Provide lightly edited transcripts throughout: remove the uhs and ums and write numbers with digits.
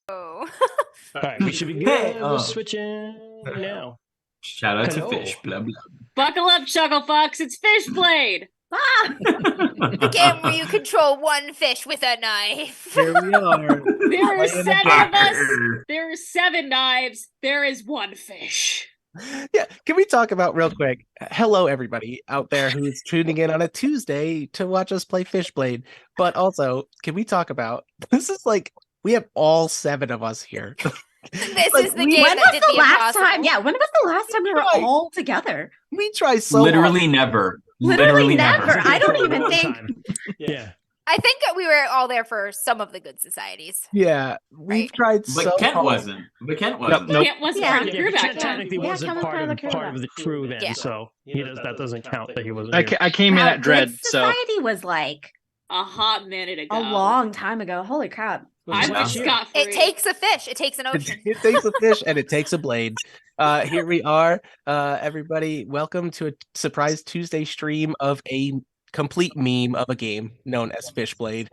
Oh. All right, we should be good. We're switching now. Shout out Hello. to Fish. Blah, blah. Buckle up, Chuckle Fox. It's Fishblade. The game where you control one fish with a knife. Here we are. There are Playing 7 a of us. There are 7 knives. There is 1 fish. Yeah, can we talk about real quick? Hello, everybody out there who's tuning in on a Tuesday to watch us play Fishblade. But also, can we talk about this? Is like we have all 7 of us here. This Like, is the we- game When that was did the the last impossible. time? Yeah, when was the last time we were Right. all together? We try so Literally hard. never. Literally never. I don't For a even long think. time. Yeah. I think that we were all there for some of the good societies. Yeah, we've Right. tried But so Kent hard. wasn't. But Kent wasn't. Nope. Kent wasn't Yeah. part of the Yeah, crew but back Kent then. technically Yeah, wasn't Kent was part of the crew then, Yeah. so that doesn't count that he wasn't. I here. I came in Wow, at Dread, Good so Society was like A hot minute ago. a long time ago. Holy crap! Was I'm it Wow. last year? scot free. It takes a fish. It takes an ocean. It takes a fish and it takes a blade. Here we are, everybody. Welcome to a surprise Tuesday stream of a complete meme of a game known as Fishblade.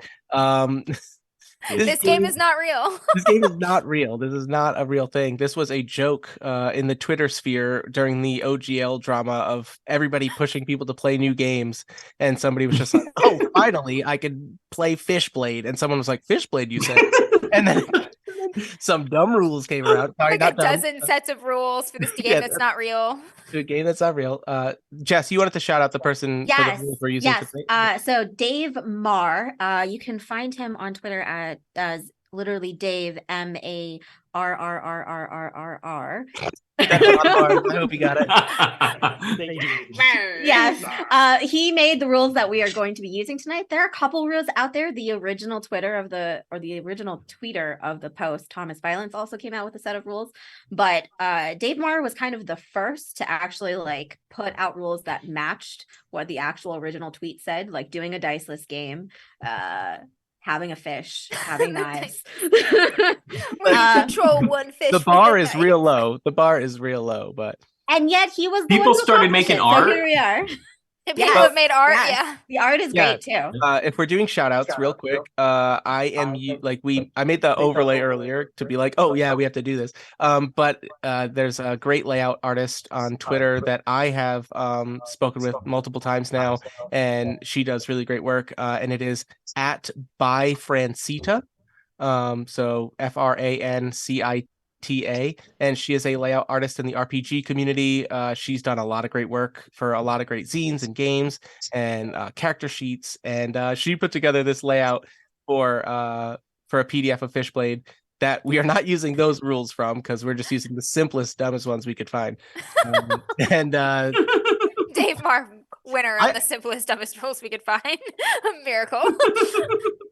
This game is not real. This game is not real. This is not a real thing. This was a joke in the Twitter sphere during the OGL drama of everybody pushing people to play new games, and somebody was just like, "Oh, finally, I can play Fishblade," and someone was like, "Fishblade, you said?" And then some dumb rules came around. Sorry, Like not a dumb. dozen sets of rules for this game Yeah, that's not real. To a game that's not real. Jess, you wanted to shout out the person for Yes, the rules we're using yes. today? So Dave Marr, you can find him on Twitter at as literally Dave MARRRRRRR. That's not hard. I hope you got it. Thank you. Yes, he made the rules that we are going to be using tonight. There are a couple rules out there. The original the original tweeter of the post, Thomas Violence, also came out with a set of rules. But Dave Marr was kind of the first to actually like put out rules that matched what the actual original tweet said, like doing a diceless game, having a fish, having knives. Where you control one fish. The with bar a is knife. real low. The bar is real low, but And yet he was the People one who started accomplished making it, so art? here we are. The people Yes, that made art, yes. yeah. The art is Yeah. great too. if we're doing shout outs real quick, I made the overlay earlier to be like, oh yeah, we have to do this. But there's a great layout artist on Twitter that I have spoken with multiple times now, and she does really great work. And it is at by Francita. So FRANCITA, and she is a layout artist in the RPG community. She's done a lot of great work for a lot of great zines and games and character sheets, and she put together this layout for a PDF of Fishblade that we are not using those rules from because we're just using the simplest, dumbest ones we could find. And Dave Marr, winner on the simplest, dumbest rules we could find. A miracle.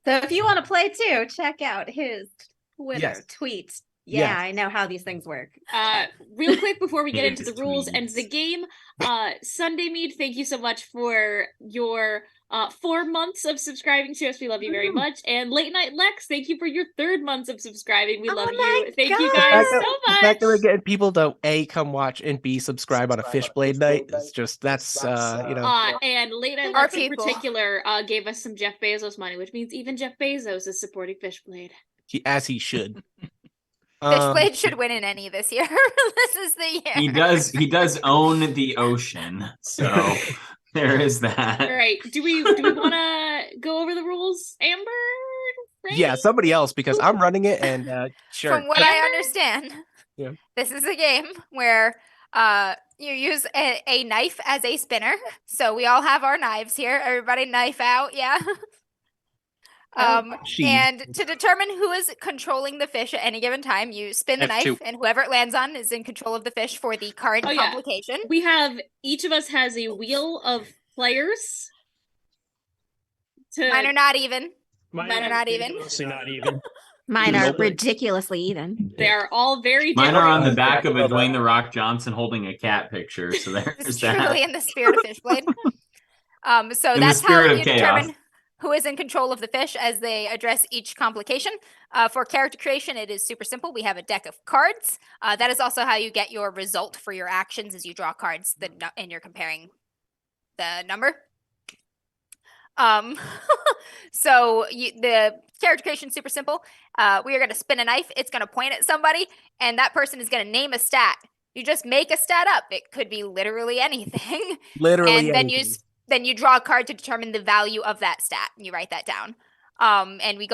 So if you want to play too, check out his Twitter Yes. tweet. Yeah, Yes. I know how these things work. Real quick before we get into the Yes, rules and please. the game, Sunday Mead, thank you so much for your 4 months of subscribing to us. We love you very much. And Late Night Lex, thank you for your 3rd months of subscribing. We Oh love my you. Thank you God. guys so the fact that we're much. getting people to A, come watch, and B, subscribe on a Fishblade night is just that's And Late Night Our Lex in people. particular gave us some Jeff Bezos money, which means even Jeff Bezos is supporting Fishblade. as he should. Fishblade should win in any this year. This is the year. He does own the ocean, so there is that. All right, do we want to go over the rules, Amber? Ray? Yeah, somebody else because I'm running it, and sure. From what I understand, Yeah. this is a game where you use a knife as a spinner. So we all have our knives here. Everybody knife out, yeah. She. And to determine who is controlling the fish at any given time, you spin the F2. knife, and whoever it lands on is in control of the fish for the current Oh, yeah. complication. We have each of us has a wheel of players. Mine are not even. Mine are not even. Mostly not even. Mine are Nope. ridiculously even. They are all very Mine different. are on the back of a Dwayne the Rock Johnson holding a cat picture, so It's there's truly that. in the spirit of Fishblade. So In the that's how spirit of you chaos. determine who is in control of the fish as they address each complication. For character creation, it is super simple. We have a deck of cards. That is also how you get your result for your actions as you draw cards and you're comparing the number. So the character creation is super simple. We are going to spin a knife. It's going to point at somebody, and that person is going to name a stat. You just make a stat up. It could be literally anything. Literally And anything. then you draw a card to determine the value of that stat, and you write that down. And we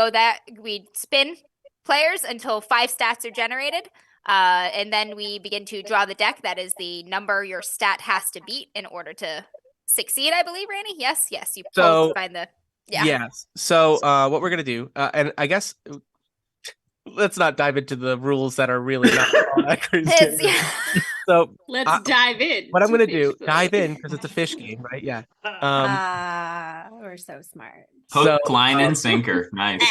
spin players until 5 stats are generated. And then we begin to draw the deck. That is the number your stat has to beat in order to succeed, I believe, Randy. Yes. You So, find the yeah. Yes. So what we're gonna do, and I guess let's not dive into the rules that are really not all that crazy. So Let's dive in. what I'm to gonna do, Fishblade. dive in because it's a fish game, right? Yeah. We're so smart. Hook, line, and sinker. Nice.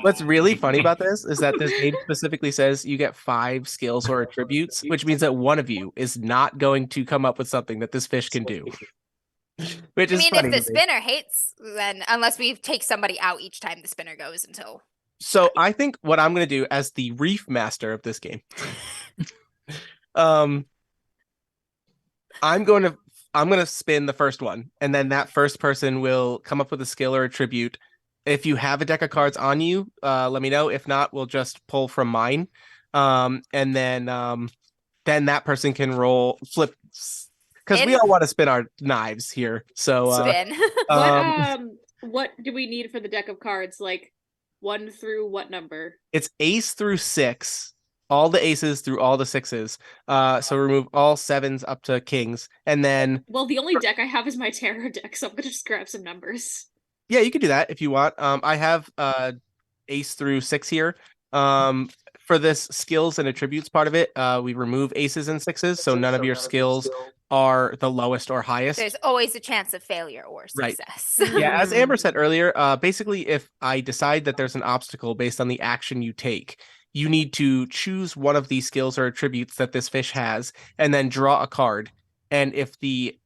What's really funny about this is that this game specifically says you get 5 skills or attributes, which means that one of you is not going to come up with something that this fish can do. Which is funny if the to me. spinner hates, then unless we take somebody out each time the spinner goes until. So I think what I'm going to do as the reef master of this game, I'm going to spin the first one, and then that first person will come up with a skill or attribute. If you have a deck of cards on you, let me know. If not, we'll just pull from mine, and then that person can flip. Because we all want to spin our knives here. So spin. What do we need for the deck of cards? Like 1 through what number? It's ace through 6. All the aces through all the 6s. So remove all 7s up to kings. And then Well, the only deck I have is my tarot deck, so I'm gonna just grab some numbers. yeah, you can do that if you want. I have ace through 6 here. For this skills and attributes part of it, we remove aces and 6s, so none of your skills are the lowest or highest. There's always a chance of failure or success. Right. Yeah, as Amber said earlier, basically if I decide that there's an obstacle based on the action you take, you need to choose one of these skills or attributes that this fish has and then draw a card. And if the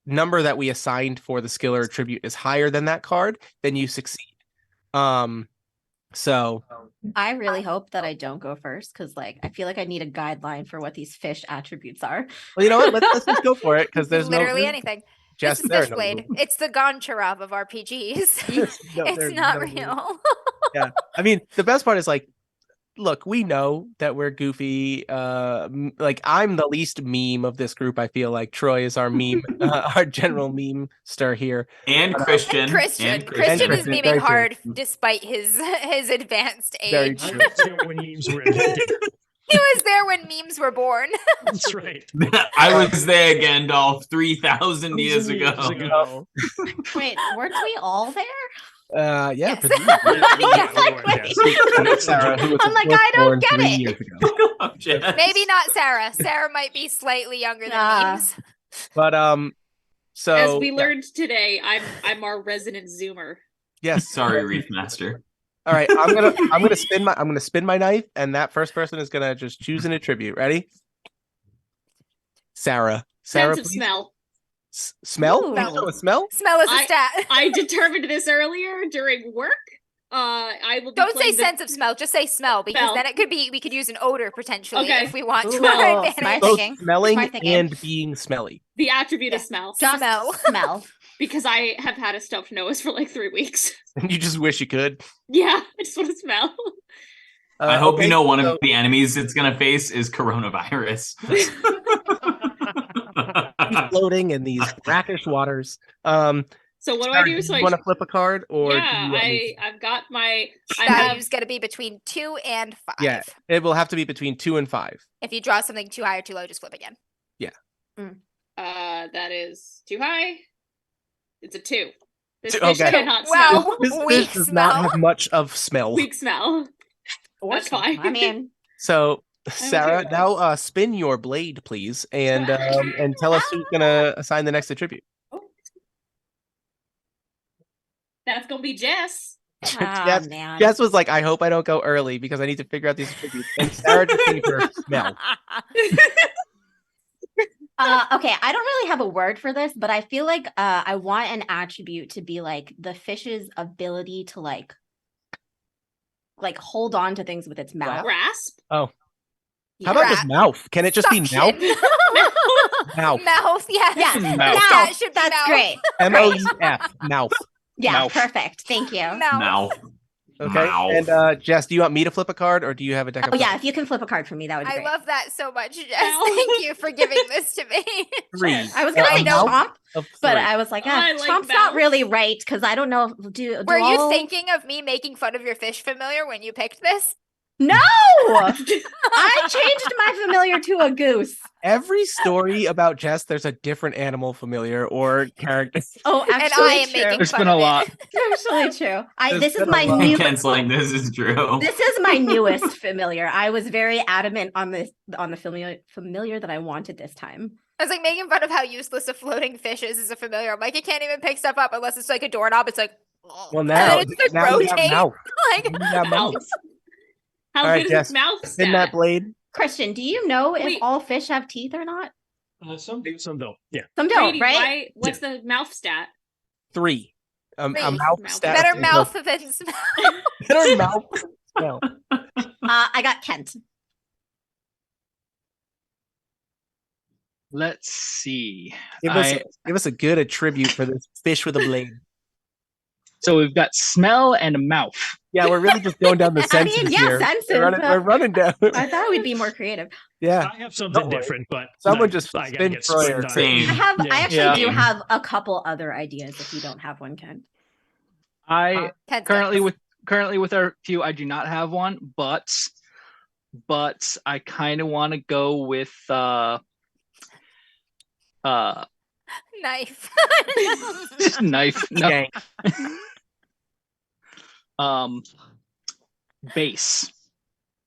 number that we assigned for the skill or attribute is higher than that card, then you succeed. So I really hope that I don't go first because, like, I feel like I need a guideline for what these fish attributes are. well, you know what? Let's just go for it because there's literally no anything. Jess, This is Fishblade. It's the Goncharov of RPGs. It's not real. Yeah, I mean the best part is like, look, we know that we're goofy. Like I'm the least meme of this group. I feel like Troy is our meme, our general meme star here. And Christian. Christian is very memeing true. hard despite his advanced Very age. true. When memes were invented. He was there when memes were born. That's right. I was there, Gandalf, 3,000 years ago. Wait, weren't we all there? Yeah. Yes. Yes. Sarah, who was I'm like, I don't get 3 it. years ago. Maybe not Sarah. Sarah might be slightly younger than memes. But so As we learned today, I'm our resident Zoomer. yes. Sorry, Reef Master. All right, I'm gonna spin my knife, and that first person is gonna just choose an attribute. Ready? Sarah, Sense of please. smell. Smell? Ooh. Oh, smell? Smell is a stat. I determined this earlier during work. I will be Don't say playing the- sense of smell, just say smell, because Smell. then it could be we could use an odor potentially Okay. if we want to Ooh, our smart advantage. Both thinking. smelling Smart thinking. and being smelly. The attribute is smell. Just Smell. smell. Because I have had a stuffed nose for like 3 weeks. And you just wish you could. Yeah, I just want to smell. I hope okay, you know one so- of the enemies it's going to face is coronavirus. floating in these brackish waters. So what do I Sarah, do? So you I want to flip a card, or yeah, do you want me to- I've got my I have Value's got to be between 2 and 5. Yeah, it will have to be between 2 and 5. If you draw something too high or too low, just flip again. that is too high. It's a 2. This Two, fish okay. cannot Wow. smell. This Weak does not smell. have much of smell. Weak smell. That's fine. I mean, So, Sarah, okay. now spin your blade, please, and tell us who's gonna assign the next attribute. That's gonna be Jess. oh, Yes, man. Jess was like, "I hope I don't go early because I need to figure out these attributes." And Sarah just gave her smell. Okay, I don't really have a word for this, but I feel like I want an attribute to be like the fish's ability to like hold on to things with its mouth. Grasp. How Yeah. about just mouth? Can it just be Suction. mouth? Mouth. Mouth, yes. Yeah, The Mouth. stat should be That's mouth. great. MOUF. Mouth. Yeah, Mouth. perfect. Thank you. Mouth. Mouth. Okay. Mouth. And Jess, do you want me to flip a card, or do you have a deck of Oh yeah, cards? if you can flip a card for me, that would be I great. love that so much, Jess. Ow. Thank you for giving this to me. 3. I was gonna I say know. chomp, Of but 3. I was like, I like chomp's mouth. not really right because I don't know. Do Were you all- thinking of me making fun of your fish familiar when you picked this? No, I changed my familiar to a goose. Every story about Jess, there's a different animal familiar or character. Oh, And actually, I am true. making There's fun been a of lot. it. Actually, true. There's This is been a my lot. new. Canceling this is true. This is my newest familiar. I was very adamant on the familiar that I wanted this time. I was like making fun of how useless a floating fish is as a familiar. I'm like, it can't even pick stuff up unless it's like a doorknob. It's like, Well, and now, then it's like now you have rotate. mouth. Like, You have mouth. How All right, good Jess, is his mouth Spin that stat? blade. Christian, do you know if Wait. all fish have teeth or not? Some do, some don't. Yeah. Some don't, Brady, right? what's the mouth stat? 3. A Wait, mouth mouth. stat. better of mouth than smell. Better mouth. Smell. I got Kent. Let's see. Give us a good attribute for this fish with a blade. So we've got smell and mouth. Yeah, we're really just going down the I mean, senses yeah, here. senses, We're running down. I thought we'd be more creative. Yeah. I have something Don't worry. different, but Someone like, just I gotta spin get Troyer. spun on it. Same. I actually Yeah. do have a couple other ideas if you don't have one, Kent. I Kent's currently got with our few, I do not have one, but I kind of want to go with knife. knife. No, Yank. base.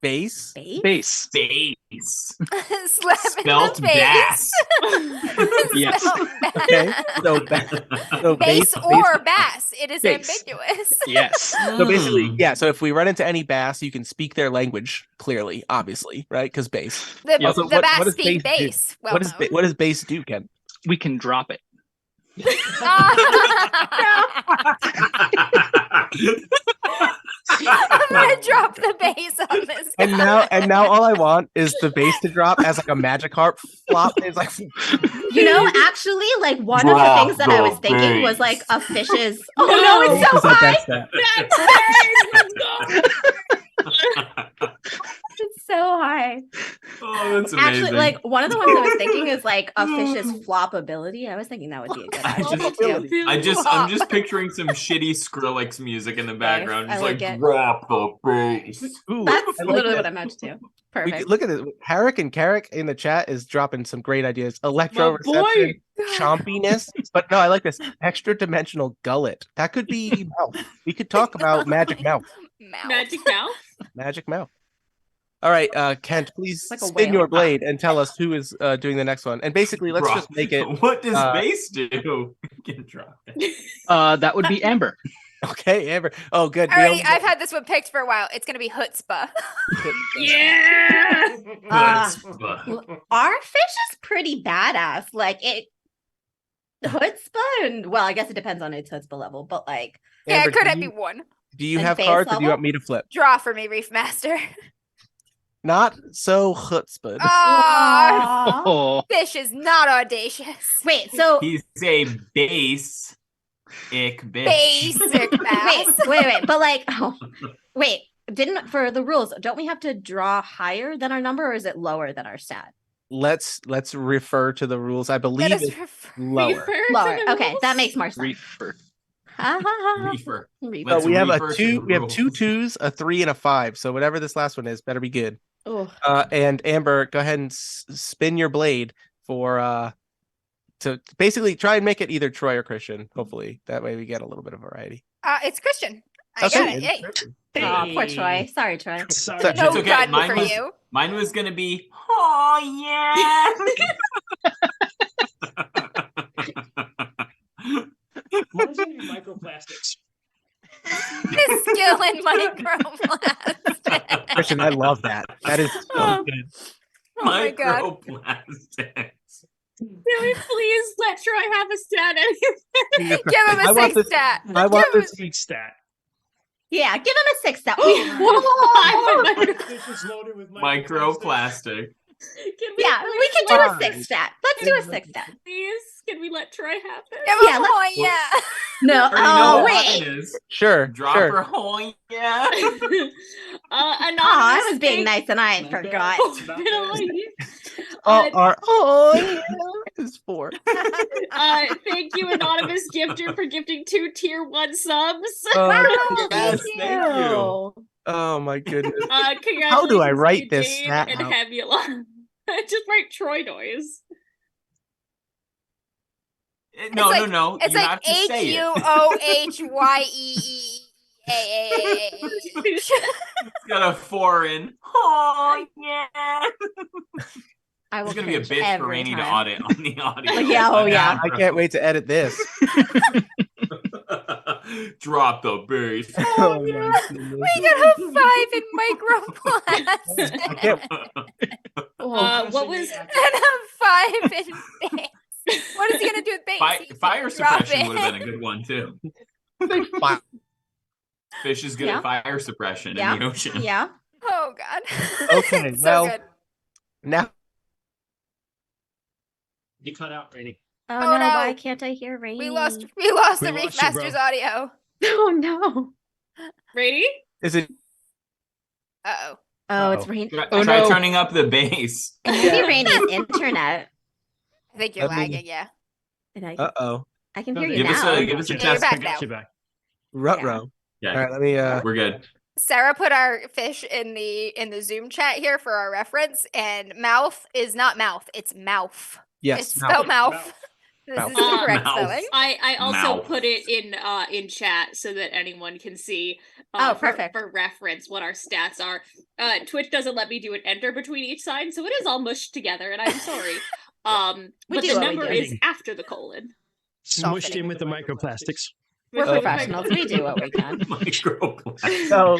Base. Base? Base. Base. Slap Spelt in the face. bass. Yes. Spelt bass. Okay. So Base or bass. It is Base. ambiguous. Yes. So basically, Mm. yeah. So if we run into any bass, you can speak their language clearly, obviously, right? Because base. The, Yep. Also, the what bass does being base do? base. Well What does base do, Ken? We can drop it. I'm gonna drop the base on this. And now all I want is the base to drop as like a magic harp flop. It's like You know, actually, like one of the Drop things that I was the thinking was base. like a fish's. Oh no, it's so Is that high! that stat? Let's go. It's so high. Oh, that's amazing. Actually, like one of the ones I was thinking is like a fish's flop ability. I was thinking that would be a good I attribute too. I'm just picturing some shitty Skrillex music in the background, I just like like it. drop the bass. Ooh, That's I like literally that. what I meant to do. We Perfect. could, look at it. Harrick and Carrick in the chat is dropping some great ideas. Electro My reception, chompiness, but no, I like this extra dimensional gullet. That could be mouth. We could talk about magic mouth. Mouth. Magic mouth. Magic mouth. All right, Kent, please Like a spin whale. your blade and tell us who is doing the next one. And basically, let's Drop. just make it What does uh, bass do? You can drop it. That would be Amber. okay. Amber. Oh, good. I've had this one picked for a while. It's gonna be chutzpah. Yeah. Chutzpah. Our fish is pretty badass. Like it, chutzpah, and well, I guess it depends on its chutzpah level, but like Yeah, Amber, it could do be you, one. do you and have face cards, or do you level? want me to flip? Draw for me, Reef Master. Not so chutzpah. Ah, Oh, fish is not audacious. wait, so He's a bass. Ick bitch. Basic bass. wait, but like, wait, didn't for the rules, don't we have to draw higher than our number, or is it lower than our stat? Let's refer to the rules. I That believe is it's ref- lower. Refer to Lower. the Okay, that rules? makes more sense. reefer. Reefer. Reefer. So Let's we have a refer to two. the We have two rules. twos, a 3, and a 5. So whatever this last one is, better be good. Oh, And Amber, go ahead and spin your blade for to basically try and make it either Troy or Christian. Hopefully, that way we get a little bit of variety. it's Christian. I got it. Yay. oh, poor Troy. Sorry, Troy. Sorry. That's No okay. gun Mine for was- you. Mine was gonna be, oh yeah. Mine's gonna be microplastics. His skill in microplastics. Christian, I love that. That is so good. Oh my god. Microplastics. Can we please let Troy have a stat anyway? Give him I a want 6 this- stat. I want Give him- this. Sweet stat. Yeah, give him a 6 stat. This is loaded with Microplastic. Can Yeah, we can do a 6 stat. Let's do a 6 stat. Please, can we let Troy have this? Yeah, let's- Oh, yeah. No. I already know Oh, what wait. mine is. Sure. Drop sure. her hole, yeah. Anonymous, Oh, I was being thank- nice and I forgot. Yeah, is 4. Thank you, Anonymous Gifter, for gifting 2 tier 1 subs. Yes, thank you. Oh my goodness. Congratulations How do I to write you, this Dave stat and out? Hebula. Just write Troy noise. No, like- no. It's You like have to say it. HUOHYEEAAA. It's got a 4 in. Oh, yeah. I will It's gonna be a cringe bitch for every Rainy to time. audit on the audio. Yeah, oh, yeah. I can't wait to edit this. Drop the bass. Oh my goodness. We got a 5 in microblast. I can't. What was And a 5 in bass. What is he gonna do with bass? He Fire can drop suppression it. would have been a good one too. Wow. Fish is good Yeah. at fire suppression Yeah. in the ocean. Yeah. Oh god. Okay, so well, good. Now You cut out, Rainy. Oh, Oh, no, no. why can't I hear Rainy? We lost We the lost you, Reef bro. Masters audio. Oh no. Brady? is it? Uh-oh. Oh, it's Uh-oh. Rainy. Try, Oh, try no. turning up the bass. Maybe Yeah. Rainy's internet. I think you're Let me- lagging, yeah. And I, Uh-oh. I can No, hear you Give us now. a give us a Yeah, you're test. back I got now. you back. Ruh-roh. Yeah, All right, let me we're good. Sarah put our fish in the Zoom chat here for our reference, and mouth is not mouth, it's mouth. yes. It's now. spelled mouth. Mouth. This Mouth. is the correct Mouth. spelling. I also Mouth. put it in chat so that anyone can see Oh, for, perfect. for reference what our stats are. Twitch doesn't let me do an enter between each sign, so it is all mushed together, and I'm sorry. We But do the what we number do. is after the colon. Smushed fitting. in with the microplastics. We're Oh. professionals. We do what we can. Microplastic. So,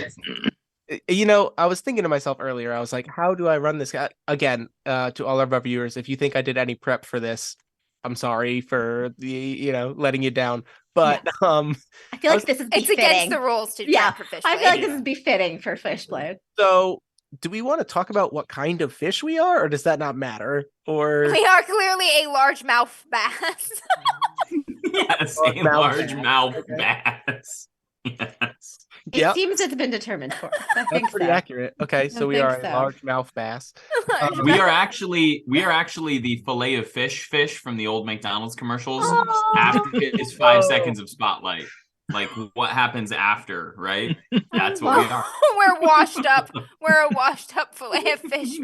I was thinking to myself earlier, I was like, how do I run this? Again, to all of our viewers, if you think I did any prep for this, I'm sorry for letting you down. But I feel like this is It's befitting. against the rules to Yeah, jump for fish I feel like blade. this is befitting for Fishblade. so do we want to talk about what kind of fish we are, or does that not matter? Or We are clearly a largemouth bass. Yes, Large a mouth largemouth bass. bass. Yes. It Yep. seems it's been determined for us. I think that's pretty so. accurate. Okay, so we think are a so. largemouth bass. We are actually the fillet of fish from the old McDonald's commercials Oh. after his 5 Oh. seconds of spotlight. Like what happens after, right? That's what we are. We're washed up. We're a washed up fillet of fish.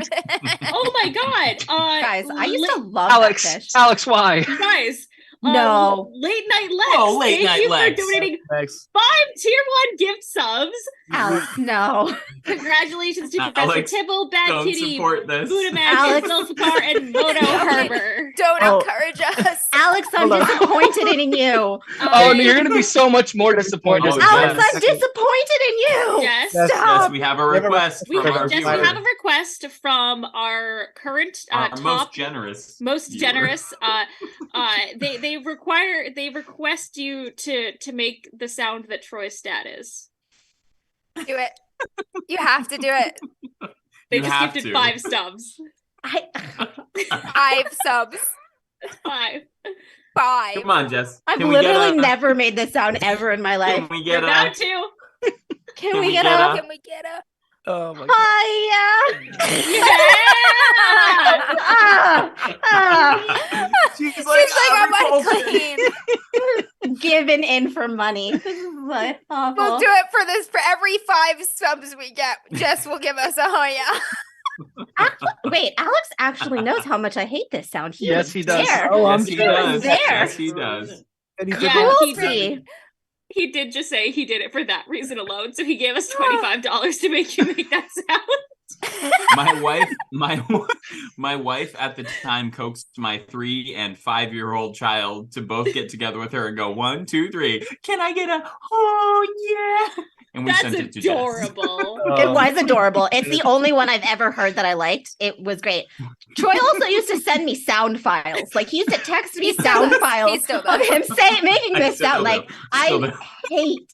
Oh my god! Guys, I used to love Alex, that fish. Alex, why? Guys, No. Late Night Lex. Whoa, Late thank Night you Lex. for donating Thanks. 5 tier 1 gift subs. Alex, no. Congratulations to Professor Alex, Tibble, Bad Don't Kitty, support this. Budamac, Alex. Zulfikar, and Moto Herber. Don't Oh. encourage us. Alex, I'm Hold on. disappointed in you. Oh, no, you're gonna be so much more disappointed. Oh, Alex, yes. I'm disappointed in you. Yes. Yes. Stop. Yes, we have a We have a request We from have, our yes, we viewers. have a request from our current Our top most generous. most viewer. generous they request you to make the sound that Troy's stat is. Do it. You have to do it. They You just have gifted to. 5 subs. I, 5 subs. 5. 5. Come on, Jess. I've Can we get literally a- never made this sound ever in my life. Can we You're get about a? to. Can we get get a a- Can we get a? Oh my god. hiya? Yeah! She's She's like, I'm "I'm unclean. Giving in for money. This is like awful. We'll do it for this. For every 5 subs we get, Jess will give us a hoya. Wait, Alex actually knows how much I hate this sound. He Yes, was he does. there. Oh, I'm Yes, he sure. does. There. Yes, he does. And he's Yeah, he Cruelty. He did just say he did it for that reason alone, so he gave us $25 to make you make that sound. My wife at the time coaxed my 3 and 5-year-old child to both get together with her and go 1, 2, 3. Can I get a oh yeah? And we That's sent it to Jess. adorable. It was adorable. It's the only one I've ever heard that I liked. It was great. Troy also used to send me sound files. Like he used to text me still sound does. He files still of does. him making I this still sound. do. Like Still I do. hate.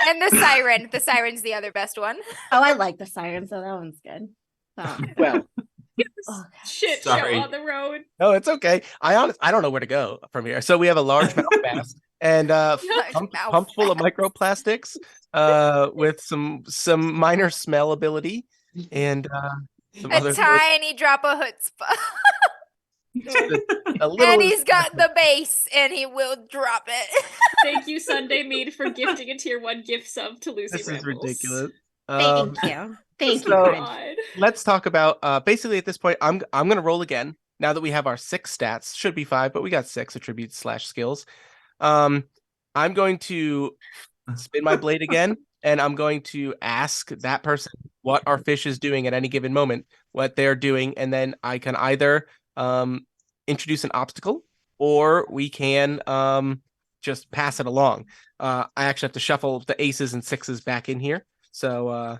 And the siren. The siren's the other best one. Oh, I like the siren, so that one's good. So, Well, Oh, Shit Sorry. show on the road. No, it's okay. I don't know where to go from here. So we have a largemouth bass and pumped full of microplastics, with some minor smell ability and some A other tiny drop of chutzpah. a little. And he's got the base, and he will drop it. Thank you, Sunday Mead, for gifting a tier 1 gift sub to Lucy This is Rambles. ridiculous. Thank you. Thank you, so- kind. God. Let's talk about basically at this point. I'm gonna roll again now that we have our 6 stats. Should be 5, but we got 6 attributes / skills. I'm going to spin my blade again, and I'm going to ask that person what our fish is doing at any given moment, what they're doing, and then I can either introduce an obstacle or we can just pass it along. I actually have to shuffle the aces and 6s back in here. So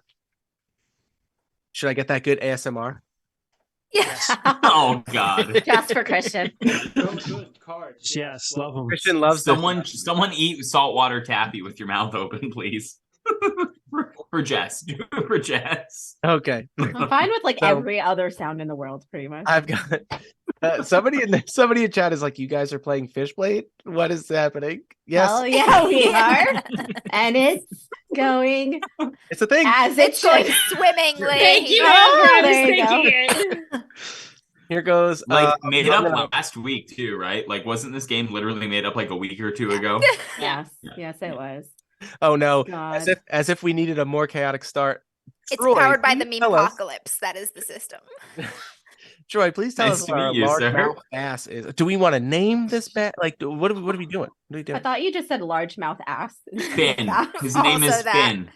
should I get that good ASMR? Yes. Oh God. Just for Christian. Oh, good cards. Yes, love them. Christian loves this. Someone eat saltwater taffy with your mouth open, please. For Jess. Do it for Jess. Okay. I'm fine with like So- every other sound in the world, pretty much. I've got somebody in chat is like, you guys are playing Fishblade? What is happening? Yes, Oh yeah, we are. And it's going it's a thing. as it It's going should. swimmingly. Thank you, Oh, Amber. I was there you go. thinking it. Here goes. Like made I'm up gonna- last week too, right? Like wasn't this game literally made up like a week or two ago? Yes, Yeah. yes, it was. Oh no! God. As if we needed a more chaotic start. It's Troy, powered by can the you meme tell us- apocalypse. That is the system. Troy, please tell Nice us to what our meet you, sir. largemouth bass is. Do we want to name this bass? Like, what are we doing? What are we I doing? thought you just said largemouth ass. Finn. His name Also is that. Finn.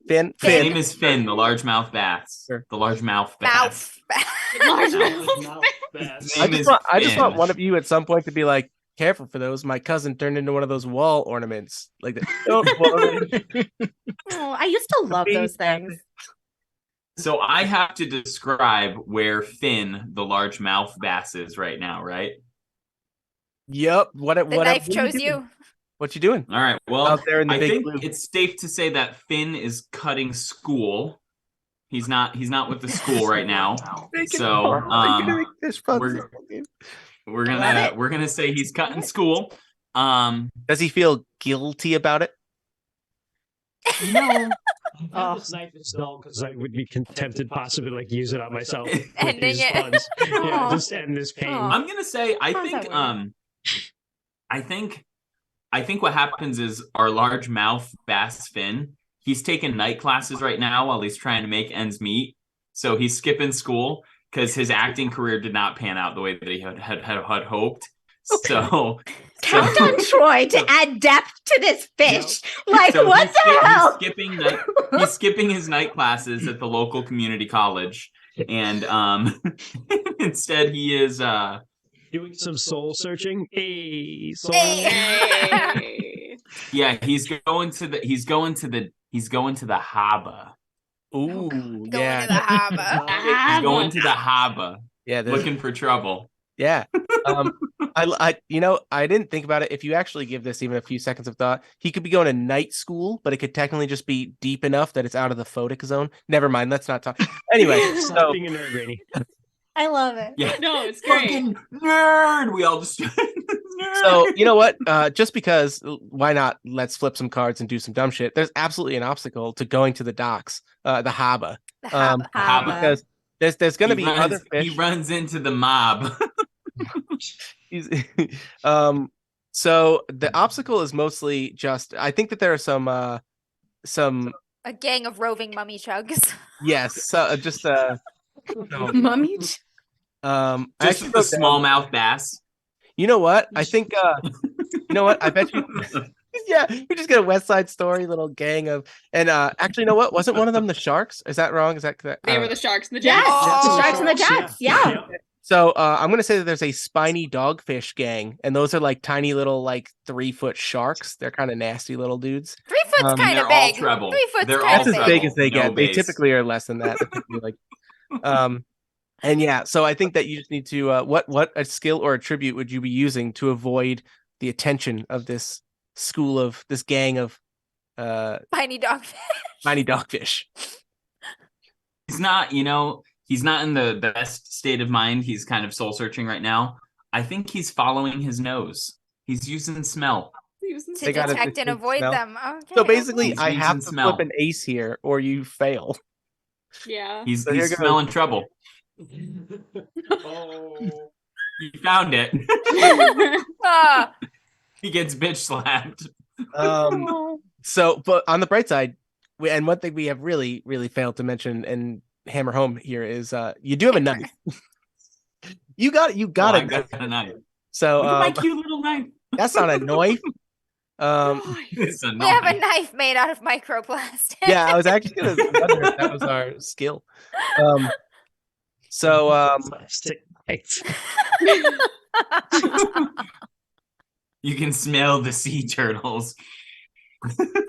Finn. His Finn. name is Finn, the largemouth bass. Sure. The largemouth bass. Mouth. Large Mouth. mouth. His I name just, is want, I just want Finn. one of you at some point to be like, careful for those. My cousin turned into one of those wall ornaments. Like that. Don't worry. Oh, I used to love those things. So I have to describe where Finn, the largemouth bass, is right now, right? Yep. The knife chose you. What you doing? All right. Well, Out there in the I big think blue. it's safe to say that Finn is cutting school. He's not with the school right now. So, we're gonna say he's cutting school. Does he feel guilty about it? You know, Oh. This knife is dull because I would be tempted possibly like use it on myself. with Ending these it. puns. Yeah, Aw. just end this pain. Aw. I'm gonna say I How's think that I think what happens is our largemouth bass Finn, he's taking night classes right now while he's trying to make ends meet. So he's skipping school because his acting career did not pan out the way that he had hoped. So Count on Troy to add depth to this fish. Like, so what the hell? He's skipping his night classes at the local community college, and instead he is Doing some soul searching. Hey, soul. Hey. yeah he's going to the harbor. Ooh, Going yeah, to the harbor. He's going to the harbor yeah. There's, looking for trouble. yeah. I didn't think about it. If you actually give this even a few seconds of thought, he could be going to night school, but it could technically just be deep enough that it's out of the photic zone. Never mind. Let's not talk. Anyway, Stop so being a nerd, Rainy. I love it. Yeah, No, it's great. fucking nerd. We all just so you know what? Just because, why not? Let's flip some cards and do some dumb shit. There's absolutely an obstacle to going to the docks, the harbor, The harbor. harbor. because there's going to be other fish. He runs into the mob. He's- so the obstacle is mostly just. I think that there are some A gang of roving mummy chugs. yes, just Mummy. I Just actually the wrote down- smallmouth bass. You know what? I think you know what? I bet you yeah, we just get a West Side Story little gang of and actually you know what? Wasn't one of them the Sharks? Is that wrong? Is that They were the sharks and the Yes, jets. Oh. the sharks and the jets. Yeah. So I'm gonna say that there's a spiny dogfish gang, and those are like tiny little like 3-foot sharks. They're kind of nasty little dudes. 3 foot's kind they're of all big. treble. 3 foot's They're kind That's of as all big. big as they treble, no get. They base. typically are less than that. They're typically, like and yeah, so I think that you just need to what a skill or attribute would you be using to avoid the attention of this gang of Tiny dogfish. tiny dogfish? He's not, he's not in the best state of mind. He's kind of soul searching right now. I think he's following his nose. He's using smell. To They got a detect and distinct avoid smell. them. Okay, So basically, He's I using have to smell. flip an ace here, or you fail. Yeah. He's So here goes. smelling trouble. Oh. He found it. Ah, He gets bitch slapped. So, but on the bright side, and one thing we have really, really failed to mention and hammer home here is you do have a knife. You got it. You got Oh, it. I got a knife. So Look at my cute little knife. that's not a knife. It's a we have a knife. knife made out of microplastic. Yeah, I was actually gonna wonder if that was our skill. Plastic knife. You can smell the sea turtles.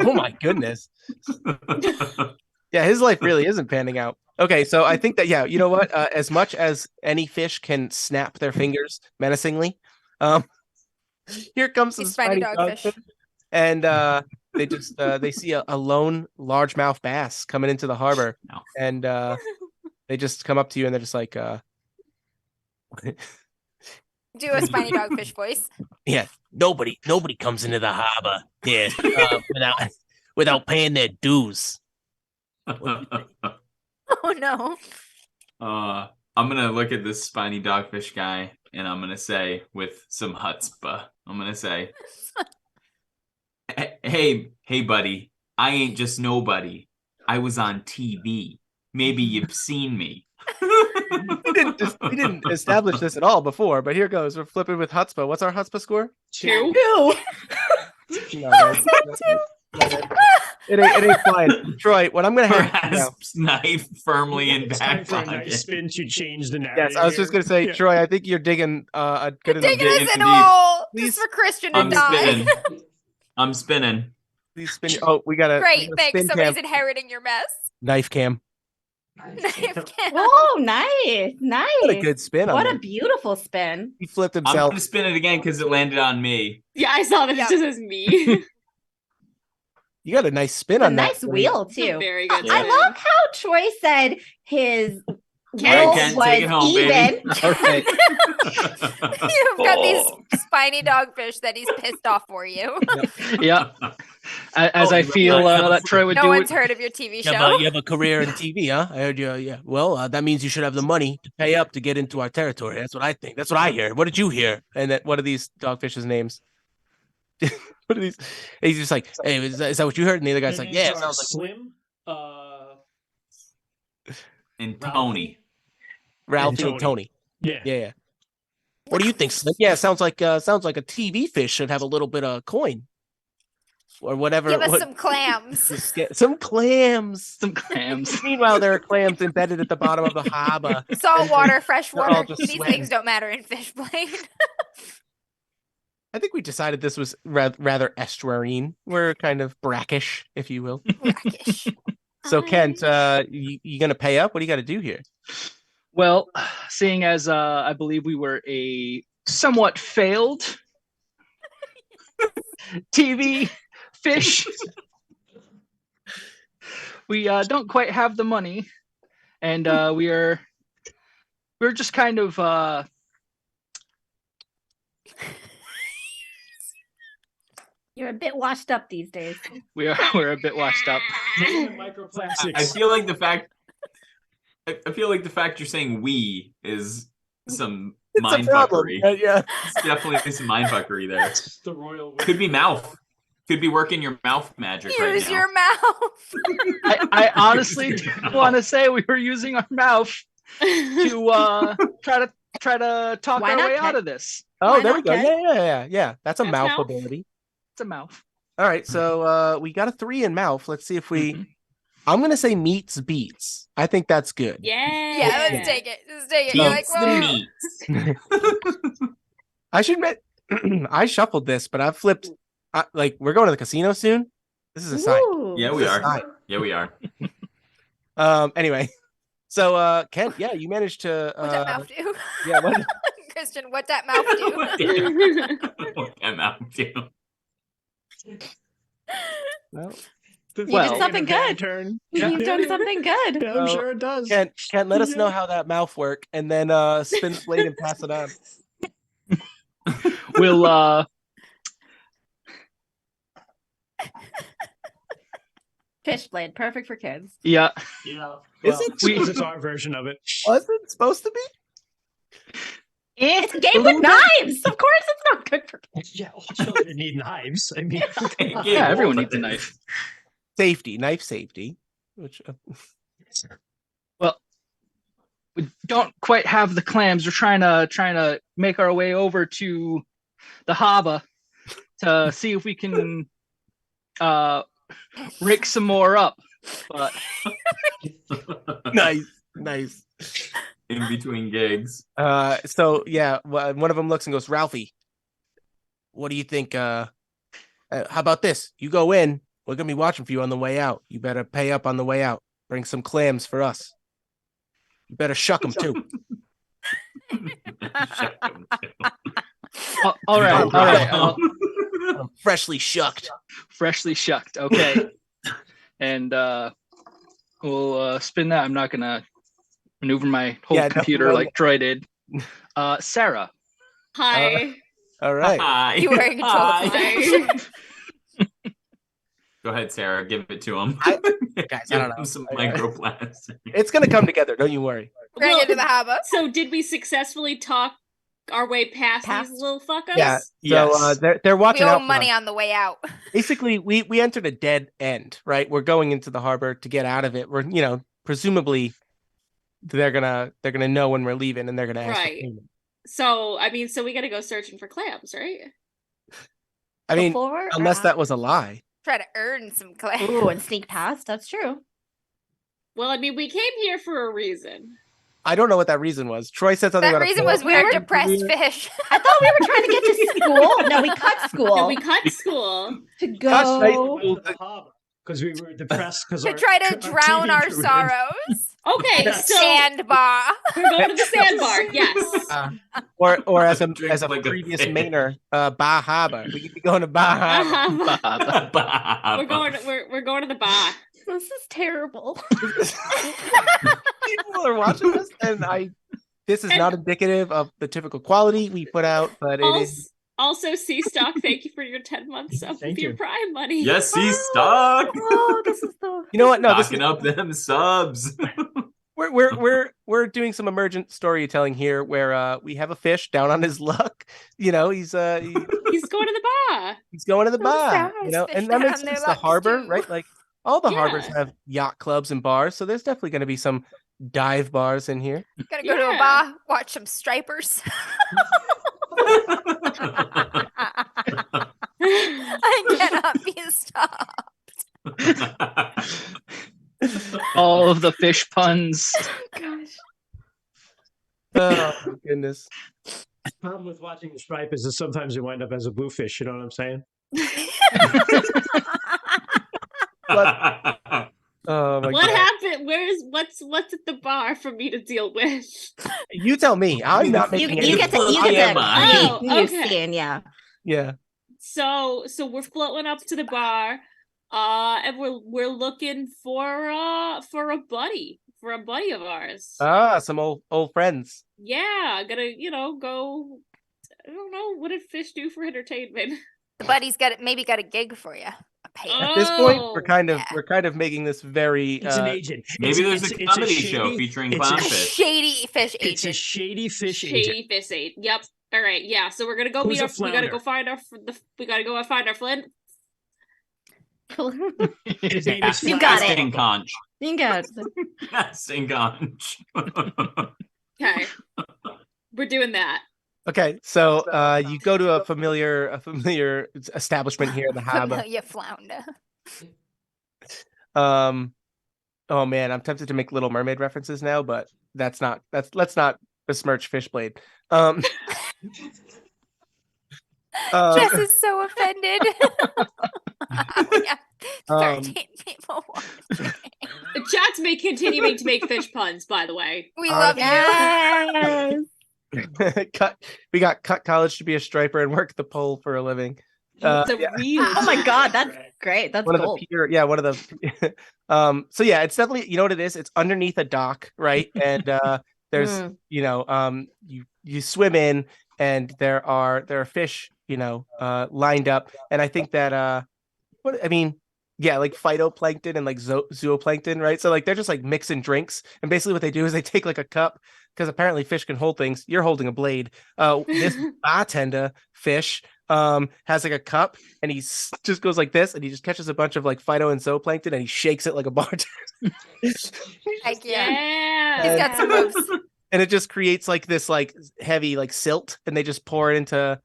Oh my goodness. Yeah, his life really isn't panning out. Okay, so I think that you know what? As much as any fish can snap their fingers menacingly, here comes some These spiny spiny dogfish. dogfish, and they just they see a lone largemouth bass coming into the harbor, No. and they just come up to you and they're just like, Do a spiny dogfish voice. yeah, nobody comes into the harbor here without paying their dues. Oh no. I'm gonna look at this spiny dogfish guy and I'm gonna say with some chutzpah, I'm gonna say, hey buddy, I ain't just nobody. I was on TV. Maybe you've seen me. We didn't establish this at all before, but here goes. We're flipping with chutzpah. What's our chutzpah score? 2. No, it ain't flying. Troy, what I'm gonna have you do now. Grasps knife firmly in It's back time for a nice pocket. spin to change the narrative. Yes, I was just gonna say, Yeah. Troy, I think you're digging a good enough. Digging us in a indeed. hole Please. just for Christian to I'm die. spinning. I'm spinning. Please spin. Oh, we got a Great, spin thanks. Somebody's cam. inheriting your mess. Knife cam. Knife cam. Oh, nice, nice. What a good spin on What a that. beautiful spin. He flipped I'm himself. gonna spin it again because it landed on me. Yeah, I saw that. Yeah. It just says me. You got a nice spin A on that. nice wheel It's a too. very good. I spin. love how Troy said his Alright, will Ken, was take it home, even. baby. Okay. You've got these spiny dogfish that he's pissed off for you. Yeah. As I feel that Troy would No do one's it. heard of your TV show. You have a career in TV, huh? I heard you. Yeah. Well, that means you should have the money to pay up to get into our territory. That's what I think. That's what I hear. What did you hear? And that what are these dogfish's names? What are these? He's just like, hey, is that what you heard? And the other guy's Their like, names yeah, it are sounds like Slim. And Tony. Ralphie and and Tony. Yeah. Yeah. What do you think, Slick? Yeah, sounds like a TV fish should have a little bit of coin or whatever. Give us what- some clams. some clams. Some clams. Meanwhile, there are clams embedded at the bottom of the harbor. Salt water, fresh They're all water. just These sweating. things don't matter in Fishblade. I think we decided this was rather estuarine. We're kind of brackish, if you will. Brackish. So, Kent, you gonna pay up? What do you got to do here? Well, seeing as I believe we were a somewhat failed TV fish, we don't quite have the money, and we're just kind of You're a bit washed up these days. we're a bit washed up. Microplastics. I feel like the fact. I feel like the fact you're saying "we" is some mind fuckery. Yeah. It's definitely some mind fuckery there. The royal. Could be mouth. Could be working your mouth magic right Use now. your mouth. I honestly want to say we were using our mouth to try to talk Why our not, way Ken? out of this. Oh, Why there we not, go. Ken? Yeah. That's a That's mouth mouth. ability. It's a mouth. All right, so we got a 3 in mouth. Let's see if we. Mhm. I'm gonna say meets beats. I think that's good. Yeah. Yeah, let's take it. Let's take it. You're like, Beats the well, meat. I should admit, I shuffled this, but I've flipped. Like we're going to the casino soon. This is a sign. Ooh. Yeah, we This is a are. sign. Yeah, we are. Anyway, so Kent, yeah, you managed to. what's that mouth do? Yeah. What, Christian, what's that mouth do? What am I doing? well, The You did thing something in a bad good. Turn. You've done something good. Yeah, I'm Oh, sure it does. Kent, let us know how that mouth work, and then spin the blade and pass it on. We'll Fishblade, perfect for kids. yeah. Yeah. Is Well, it? suppose it's our version of it. Was it supposed to be? It's a game with knives. Of course, it's not good for kids. Yeah, all children need knives. I mean, Yeah, everyone needs a knife. Safety, knife safety. Which Well, we don't quite have the clams. We're trying to make our way over to the harbor to see if we can rig some more up. But nice. In between gigs. So yeah, one of them looks and goes, Ralphie, what do you think? How about this? You go in. We're gonna be watching for you on the way out. You better pay up on the way out. Bring some clams for us. You better shuck them too. all right. I'm freshly shucked. Freshly shucked. Okay. And we'll spin that. I'm not gonna maneuver my whole computer like Troy did. Sarah. Hi. All right. Hi. You were in control of the Hi. situation. Go ahead, Sarah. Give it to him. Guys, Give I don't know. him some microplastic. It's gonna come together. Don't you worry. Bring it to the harbor. So did we successfully talk our way past these little fuckers? Yeah. So Yes. they're We watching owe out for money us. on the way out. Basically, we entered a dead end, right? We're going into the harbor to get out of it. We're, presumably they're gonna know when we're leaving, and they're gonna ask for Right. payment. So we gotta go searching for clams, right? I mean, Before or unless that after? was a lie. Try to earn some clams. Ooh, and sneak past. That's true. Well, I mean, we came here for a reason. I don't know what that reason was. Troy said something That about reason a was we were polar bear. depressed fish. I thought we were trying to get to school. No, we cut school No, we cut school. to Cut straight- go. because we were depressed because To try to drown our career. sorrows. Okay, Yes. so Sandbar. we're going to the sandbar. Yes. Or as a Like a previous fish. Mainer, Bar Harbor. We could be going to Bar Harbor. Uh-huh. Bob. We're going to the bar. This is terrible. People are watching this, and this is not indicative of the typical quality we put out, but it is. Also, C-Stock, thank you for your 10 months of Thank your you. Prime money. Yes, he's stuck. Oh, this is the. You know what? No, this is, Knocking up them subs. we're doing some emergent storytelling here, where we have a fish down on his luck. He's He's going to the bar. he's going to the Those bar. guys fish And that makes down their sense. The lucks, harbor, too. right? Like all the harbors Yeah. have yacht clubs and bars, so there's definitely going to be some dive bars in here. Gonna go to a Yeah. bar, watch some stripers. I cannot be stopped. All of the fish puns. Gosh. Oh my goodness. The problem with watching the stripe is that sometimes you wind up as a bluefish. You know what I'm saying? Oh my What god. happened? What's at the bar for me to deal with? You tell me. I'm not You, making you any get to Oh, keep you okay. seeing, yeah. Yeah. So we're floating up to the bar, and we're looking for a buddy, of ours. Some old friends. Yeah, gonna go. I don't know, what did fish do for entertainment? The buddy's maybe got a gig for you. A pay. At this point, we're Oh, kind of yeah. we're kind of making this very It's an agent. Maybe there's a it's comedy show featuring it's a A clownfish. shady fish It's a agent. shady fish agent. shady fish aid. Yep. All right. Yeah. So we're gonna go Who's meet a our. We gotta go flounder? find our. We gotta go find our friend. His name is You got Flash. it. Sing conch. You got Sing conch. Okay. We're doing that. Okay. So you go to a familiar establishment here in the harbor. Familiar flounder. Oh man, I'm tempted to make Little Mermaid references now, but let's not besmirch Fishblade. Jess is so offended. We have 13 people watching. The chat's continuing to make fish puns. By the way. We love you. Yes. we got cut college to be a striper and work the pole for a living. Uh, It's a yeah. really Oh my god, bad that's trick. great. That's One of gold. the pure, yeah, one of the so yeah, it's definitely, you know what it is? It's underneath a dock, right? And there's you swim in, and there are fish, lined up. And I think that what I mean, yeah, like phytoplankton and like zooplankton, right? So like they're just like mixing drinks, and basically what they do is they take like a cup, because apparently fish can hold things. You're holding a blade. This bartender fish has like a cup, and just goes like this, and he just catches a bunch of like phyto and zooplankton, and he shakes it like a bartender. Heck yeah. Yeah. He's got some moves. And it just creates like this like heavy like silt, and they just pour it into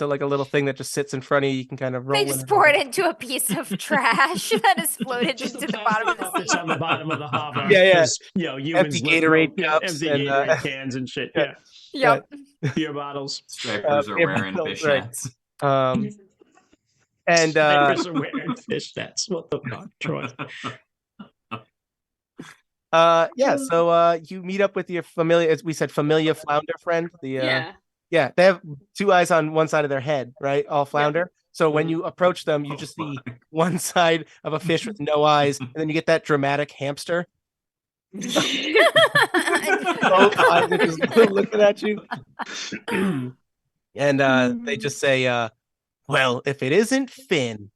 like a little thing that just sits in front of you. You can kind of roll They in just it. pour it into a piece of trash that is floated Just into a the bottom of plastic cup the that's sea. on the bottom of the harbor. Yeah, yeah. 'cause, humans Empty live Gatorade from- cups empty and, Gatorade cans and shit. yeah. Yeah, Yep. beer bottles. Strippers are beer wearing bottles, right. fishnets. And Strippers are wearing fish nets. What the fuck, Troy? so you meet up with your familiar, as we said, familiar flounder friend. Yeah. Yeah, they have two eyes on one side of their head, right? All flounder. So when you approach them, you just see one side of a fish with no eyes, and then you get that dramatic hamster. Both eyes are just looking at you. And they just say, well, if it isn't Finn,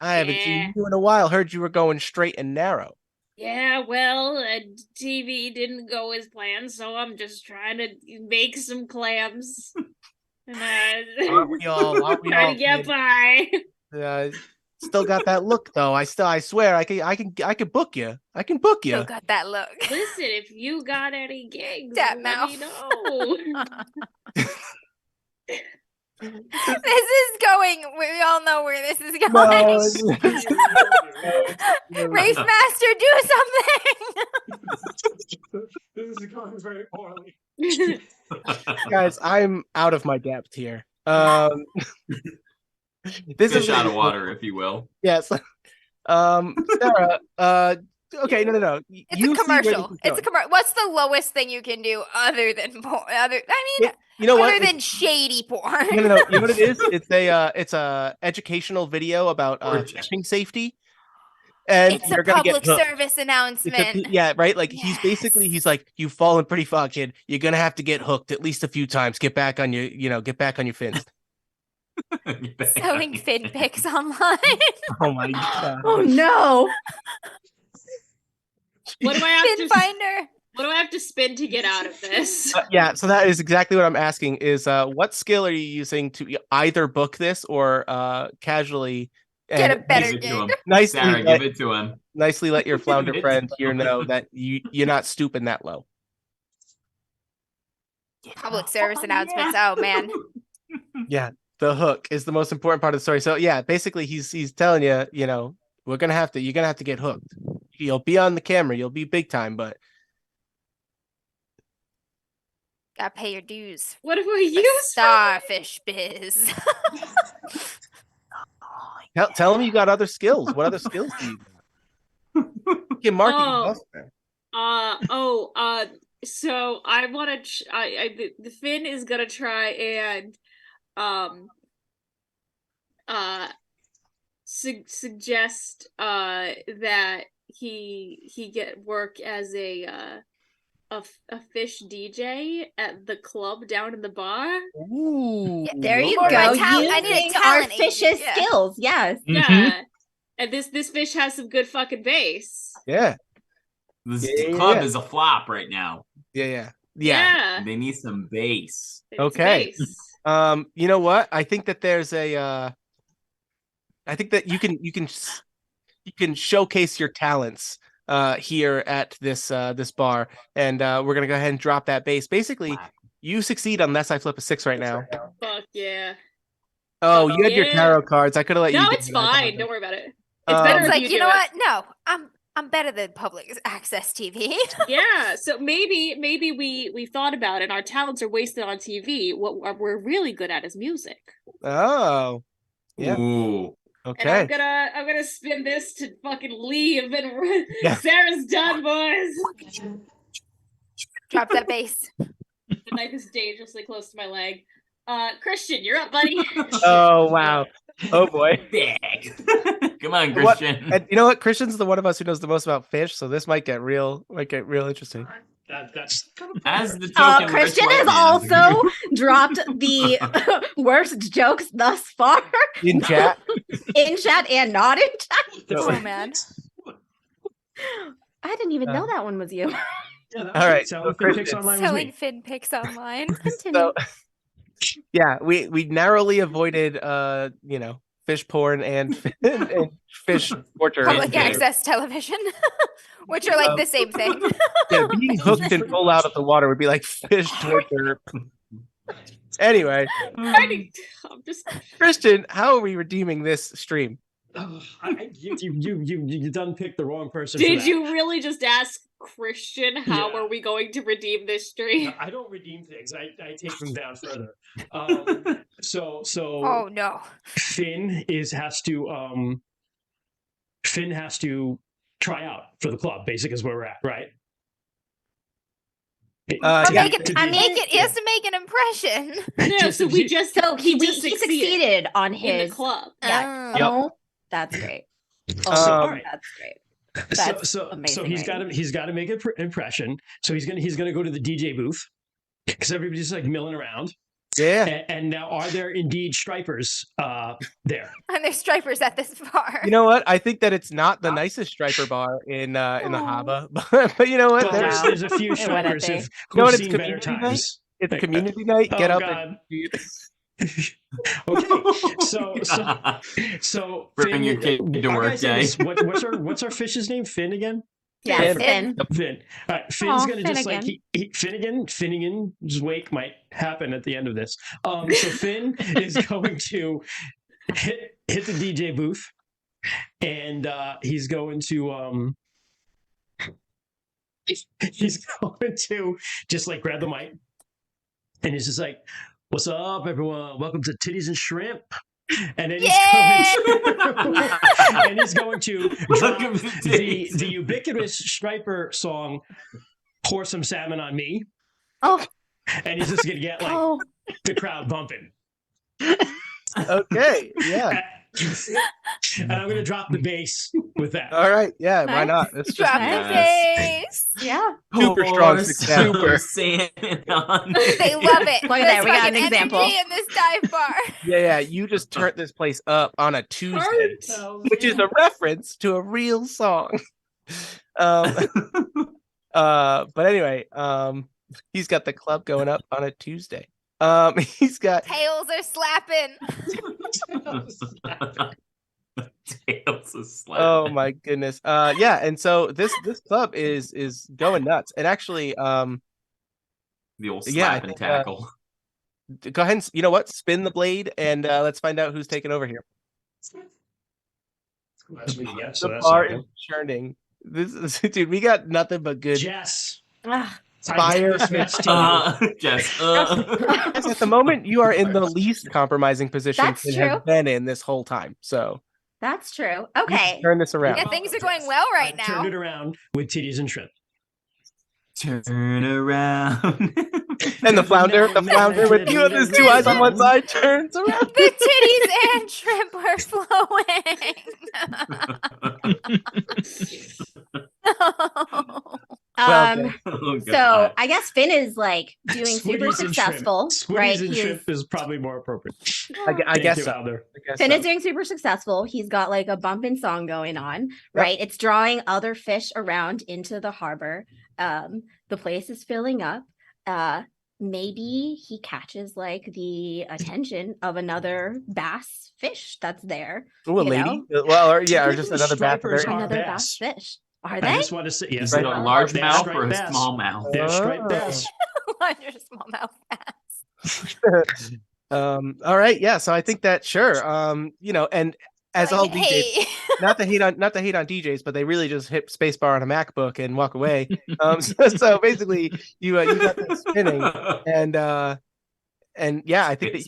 I haven't seen you in a while. Heard you were going straight and narrow. Yeah, well, TV didn't go as planned, so I'm just trying to make some clams. And Aren't we all? Aren't we trying all? to get Finn? by. Still got that look though. I swear I can book you. I can book you. Still got that look. Listen, if you got any gigs, That let me know. This is going. We all know where this is going. Race Master, do something. This is going very poorly. Guys, I'm out of my depth here. This Fish is out of water, if you will. Yes. Sarah, okay, no. It's You a see where this commercial. is It's a going. commercial. What's the lowest thing you can do other than porn? You know what? Other than shady porn. No. You know what it is? It's a educational video about Gorgeous. fishing safety. And It's you're a gonna get public hooked. service It's announcement. yeah, right. Like he's Yes. like, you've fallen pretty far, kid. You're gonna have to get hooked at least a few times. Get back on your fins. Selling fin pics online. Oh my god. Oh no. What do I have Fin to finder. What do I have to spin to get out of this? Yeah, so that is exactly what I'm asking. Is what skill are you using to either book this or casually Get a and better Give it to gig. him. nicely Sarah, let, give it to him. nicely let your flounder Give it friend to here him. know that you're not stooping that low. Public service announcements. Oh man. Yeah, the hook is the most important part of the story. So yeah, basically he's telling you, you're gonna have to get hooked. You'll be on the camera, you'll be big time, but Gotta pay your dues. What do I The use? starfish biz. tell him you got other skills. What other skills do you got? You can market your stuff. So I want to. The Finn is gonna try and suggest that he get work as a fish DJ at the club down in the bar. Ooh, Yeah, There you Or my go. talent- I need a Using our talent fish's agent, yeah. skills. Yes. Yeah. And this fish has some good fucking bass. Yeah. This Yeah. club is a flop right now. Yeah. They need some bass. They need some Okay. bass. You know what? I think that there's I think that you can showcase your talents here at this bar, and we're gonna go ahead and drop that bass. Basically, you succeed unless I flip a 6 right now. Fuck yeah. Oh, you had your Yeah. tarot cards. I could have let you. No, do it's it. fine. Don't worry about it. It's Um, better It's if like, you you do know it. what? No, I'm better than public access TV. Yeah, so maybe we thought about it and our talents are wasted on TV. What we're really good at is music. Oh, yeah. Ooh. And I'm Okay. gonna spin this to fucking leave and run. Yeah. Sarah's done, boys. Drop that bass. The knife is dangerously close to my leg. Christian, you're up, buddy. Oh wow. Oh boy. Big. Come on, What- Christian. And you know what? Christian's the one of us who knows the most about fish, so this might get real interesting. That's As the token rich Christian white has man. also dropped the worst jokes thus far In chat. in chat and not in chat. Oh man. I didn't even know that one was you. Yeah, that All right, Selling so Fin Pics Christian. online was Selling me. fin pics online. Continue. So yeah, we narrowly avoided fish porn and fish torture. Public Okay. access television, which are like the same thing. Yeah, being hooked and pulled out of the water would be like fish torture. Anyway, I'm just Christian, how are we redeeming this stream? Oh, you done picked the wrong person. for Did that. you really just ask Christian how Yeah. are we going to redeem this stream? No, I don't redeem things. I take them down further. So Oh no. Finn has to try out for the club. Basically, is where we're at, right? Or Yeah. make it. He has to make an impression. No, so we just So he just succeeded on in the his club. Yeah. Oh. Oh, that's great. Oh, All right. that's great. So That's so amazing, he's got right? to make an impression. So he's gonna go to the DJ booth because everybody's like milling around. Yeah. And now, are there indeed stripers there? And there's stripers at this bar. You know what? I think that it's not the nicest striper bar in the Haba, but you know what? Well, Wow. there's a few It wouldn't stripers be. who've You know what, seen it's better community night? times. It's community night. Get Oh, up God. and Okay, so Bring Finn, your kid to our work guy's day. name is- what's our fish's name? Finn again? Yeah, Finn. Finn. Finn. All right, Finn's Aw, gonna just like Finnegan. Finnegan's wake might happen at the end of this. So Finn is going to hit the DJ booth, and he's going to just like grab the mic, and he's just like, "What's up, everyone? Welcome to Titties and Shrimp." And then he's going to drop Welcome to the Titties. ubiquitous striper song, "Pour Some Salmon on Me," Oh, and he's just gonna get like oh. the crowd bumping. okay. Yeah. And I'm gonna drop the bass with that. All right. Yeah. Why Nice. not? It's just Drop Nice. the face. Yeah. super strong Pour success. some salmon on They me. love it. Look at that, There's we got an fucking example. energy in this dive bar. Yeah. You just turned this place up on a Tuesday, which is a reference to a real song. But anyway, he's got the club going up on a Tuesday. He's got Tails are slapping. Tails is slapping. oh my goodness. Yeah, and so this club is going nuts. And actually, The old yeah, I slap and think, tackle. go ahead and you know what? Spin the blade and let's find out who's taking over here. That's me, yeah, The so that's bar not is good. churning. This dude, we got nothing but good. Jess, Ah, I give this match to you. Yes. Yes, at the moment, you are in the least compromising position That's Finn true. has been in this whole time. So that's true. you can Okay. turn this around. Yeah, things are going well right I now. turned it around with Titties and Shrimp. Turn around. And the flounder with you and his two eyes on one side turns around. The titties and shrimp are flowing. Well, Oh, So God. I guess Finn is like doing super Sweeties and shrimp. successful, Sweeties right? and He's- shrimp is probably more appropriate. I Thank guess you, so. Alder. I guess Finn so. is doing super successful. He's got like a bumping song going on, right? It's drawing other fish around into the harbor. The place is filling up. Maybe he catches like the attention of another bass fish that's there. Ooh, a you lady? know? Well, or just another bass. Stripers there. are Another bass. bass fish. Are I they? just want to say, yes, Is they it a are. large They're mouth striped or a bass. small mouth? They're striped Oh. bass. Larger smallmouth bass. All right, yeah. So I think that sure. And as all Like, DJs, hey. not to hate on DJs, but they really just hit spacebar on a MacBook and walk away. So basically, you got this spinning, and yeah, I think that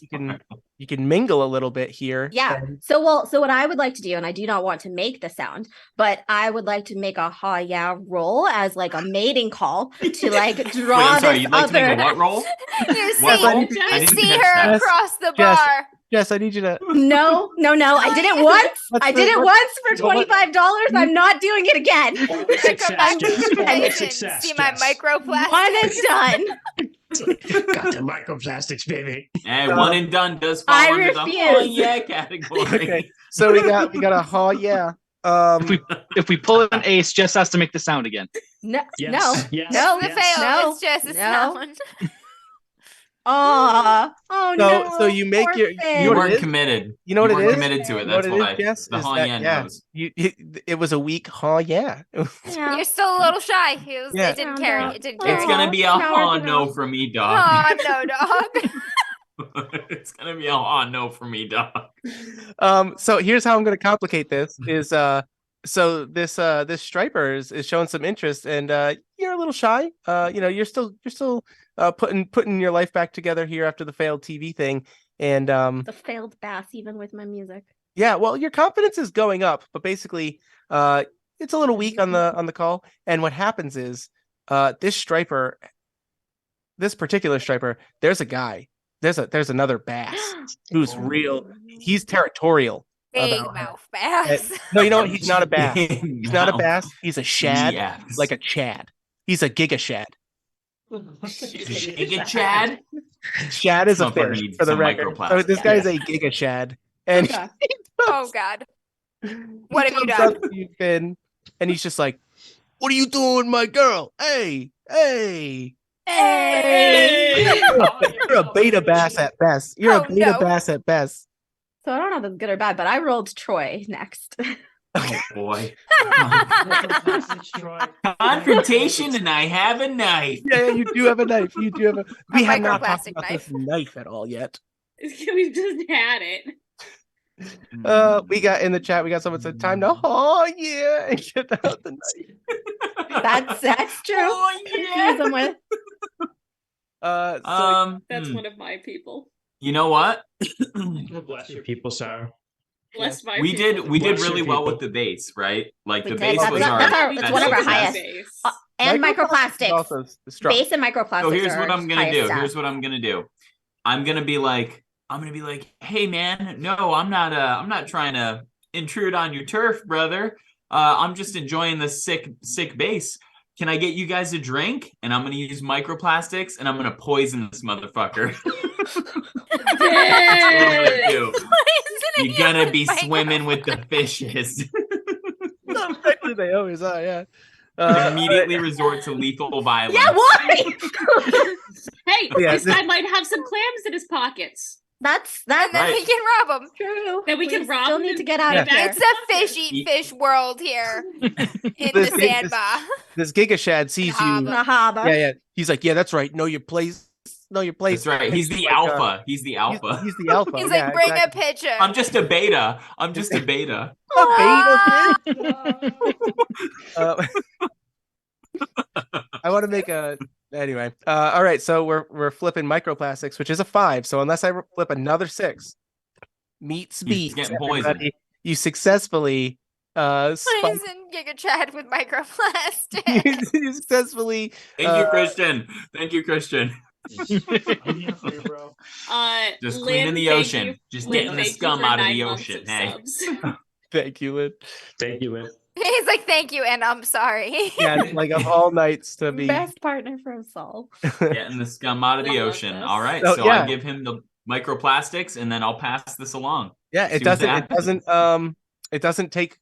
you can mingle a little bit here. Yeah. and- So what I would like to do, and I do not want to make the sound, but I would like to make a ha yeah roll as like a mating call to like Wait, draw I'm sorry. this You'd like to make other. a what roll? You see, What roll? I you didn't see catch her that. across the Jess, bar. Jess, I need you to. No. I did it once. What's I the- did it what- once for what- $25. I'm not doing it again. Success, Back to Jess. Jason, Success, see my Jess. microplastics. One and done. Got the microplastics, baby. And one and done does fall I under the refuse. oh yeah category. Okay, so we got a haw yeah. If we pull an ace, Jess has to make the sound again. No. Yes, No. yes, No. The yes. fail. No, It's just a no. sound. Oh no. So you make Poor your- Finn. You what it weren't is? committed. You know what you it weren't is? committed to it. You know That's what why. it is, Jess? The Is whole that, yeah yeah, knows. it was a weak haw yeah. Yeah. You're still a little shy. Yeah. It didn't Found carry. out. It didn't Oh. carry. It's gonna be a Now we're haw gonna- no for me, dog. Oh no, dog. It's gonna be a haw no for me, dog. So here's how I'm going to complicate this is so this striper is showing some interest, and you're a little shy. You're still putting your life back together here after the failed TV thing, and The failed bass, even with my music. yeah, well, your confidence is going up, but basically it's a little weak on the call. And what happens is this particular striper, there's a guy, there's another bass who's real. He's territorial. Big About her. mouth bass. No, you know what? He's not a bass. He's not a bass. He's a shad, Yes. like a chad. He's a giga shad. Giga Chad. Shad is a Motherfucker fish, needs for the some record. So microplastics. this guy's a giga shad, and Okay. Oh God. What have you comes done? up to you, Finn, and he's just like, "What are you doing, my girl? Hey!" Hey. You're a beta bass at best. You're Oh, a beta no. bass at best. So I don't know if it's good or bad, but I rolled Troy next. Oh boy. Microplastics, Troy. Confrontation, and I have a knife. Yeah, you do have a knife. You do have a. We have not talked microplastic about this knife at all yet. We just had it. We got in the chat. We got someone said, "Time to yeah and get out the knife." That's true. Oh Confuse yeah. them with. That's Hmm. one of my people. You know what? Bless your people, Sarah. Bless my we people. did Bless your really well people. with the base, right? Like We the did. base That's was not- our that's our- We it's best one of our success. highest. base. And is microplastics. also strong. Base and microplastics. So here's are what our I'm gonna highest do. stat. Here's what I'm gonna do. I'm gonna be like, hey man, no, I'm not trying to intrude on your turf, brother. I'm just enjoying this sick base. Can I get you guys a drink? And I'm gonna use microplastics, and I'm gonna poison this motherfucker. That's what I'm gonna do. You're gonna be swimming with the fishes. Actually, they always are. Yeah. Immediately resort to lethal violence. Yeah, why? Hey, Yeah, this guy might have some clams in his pockets. That's And then Right. we can rob them. true. Then we can rob still him need and to get out Yeah. of here. It's a fish eat fish world here in the This big- sandbar. This giga shad sees you. Harbor. Nahaba. Yeah. He's like, yeah, that's right. Know your place. Know your place. That's right. He's the Like, alpha. He's the alpha. He's the alpha. He's yeah, like, bring exactly. a picture. I'm just a beta. I'm just a beta. A beta fish. I want to make a anyway. All right, so we're flipping microplastics, which is a 5. So unless I flip another 6, meets He's beats. getting poisoned. Everybody, you successfully spike- Poison Giga Chad with microplastic. you successfully Thank you, Christian. Thank you, Christian. I'm here for you, bro. Just Lynn, cleaning the thank ocean. you. Just Lynn, getting the thank you scum for out of 9 the months ocean. of Hey, subs. thank you, Lynn. Thank you, Lynn. He's like, thank you, and I'm sorry. Yeah, like of all nights to be. Best partner for us all. getting the scum out of the I love ocean. this. All right. Oh, So yeah. I give him the microplastics, and then I'll pass this along. Yeah, See it what doesn't. It happens. doesn't take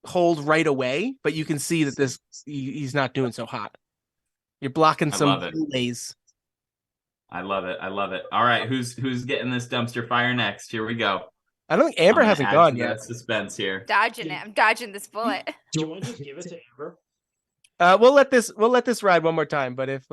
hold right away, but you can see that he's not doing so hot. You're blocking I some love it. delays. I love it. I love it. All right. Who's getting this dumpster fire next? Here we go. I don't think Amber I'm gonna hasn't add gone to yet. that suspense here. Dodging it. I'm dodging this bullet. Do you want to just give it to Amber? We'll let this ride one more time, but if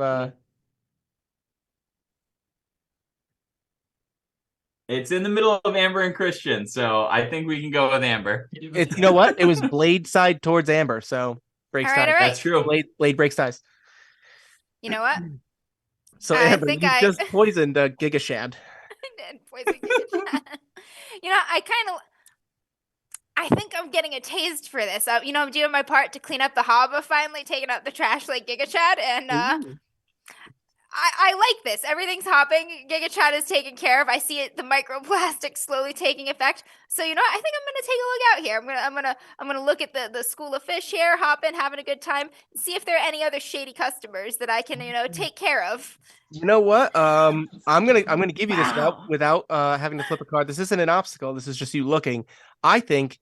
It's in the middle of Amber and Christian, so I think we can go with Amber. it's you know what, it was Blade side towards Amber, so breaks All right, ties. all right. That's true. Blade breaks ties. You know what? So I Amber, think you I- just poisoned Giga Shad. And poison Giga Chad. You know, I think I'm getting a taste for this. You know, I'm doing my part to clean up the harbor finally, taking out the trash like Giga Chad, and Ooh. I like this. Everything's hopping. Gigachat is taken care of. I see it, the microplastics slowly taking effect. So you know what? I think I'm gonna take a look out here. I'm gonna look at the school of fish here, hopping, having a good time, and see if there are any other shady customers that I can take care of. You know what? I'm gonna give you this without having to flip a card. This isn't an obstacle. This is just you looking. I think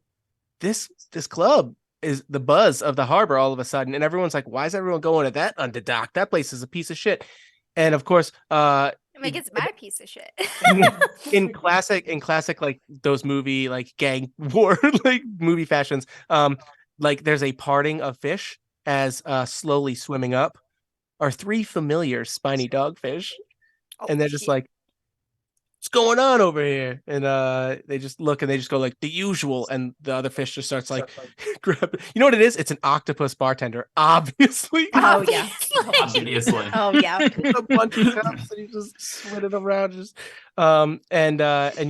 this club is the buzz of the harbor all of a sudden, and everyone's like, "Why is everyone going to that underdock? That place is a piece of shit." And of course, It's my piece of shit. in classic like those movie like gang war like movie fashions, like there's a parting of fish as slowly swimming up are 3 familiar spiny dogfish, and they're just shit. like, "What's going on over here?" And they just look and they just go like the usual, and the other fish just starts like grab. You know what it is? It's an octopus bartender, obviously. Oh yeah. Obviously. Oh yeah. A bunch of cups and he's just swinging around, just and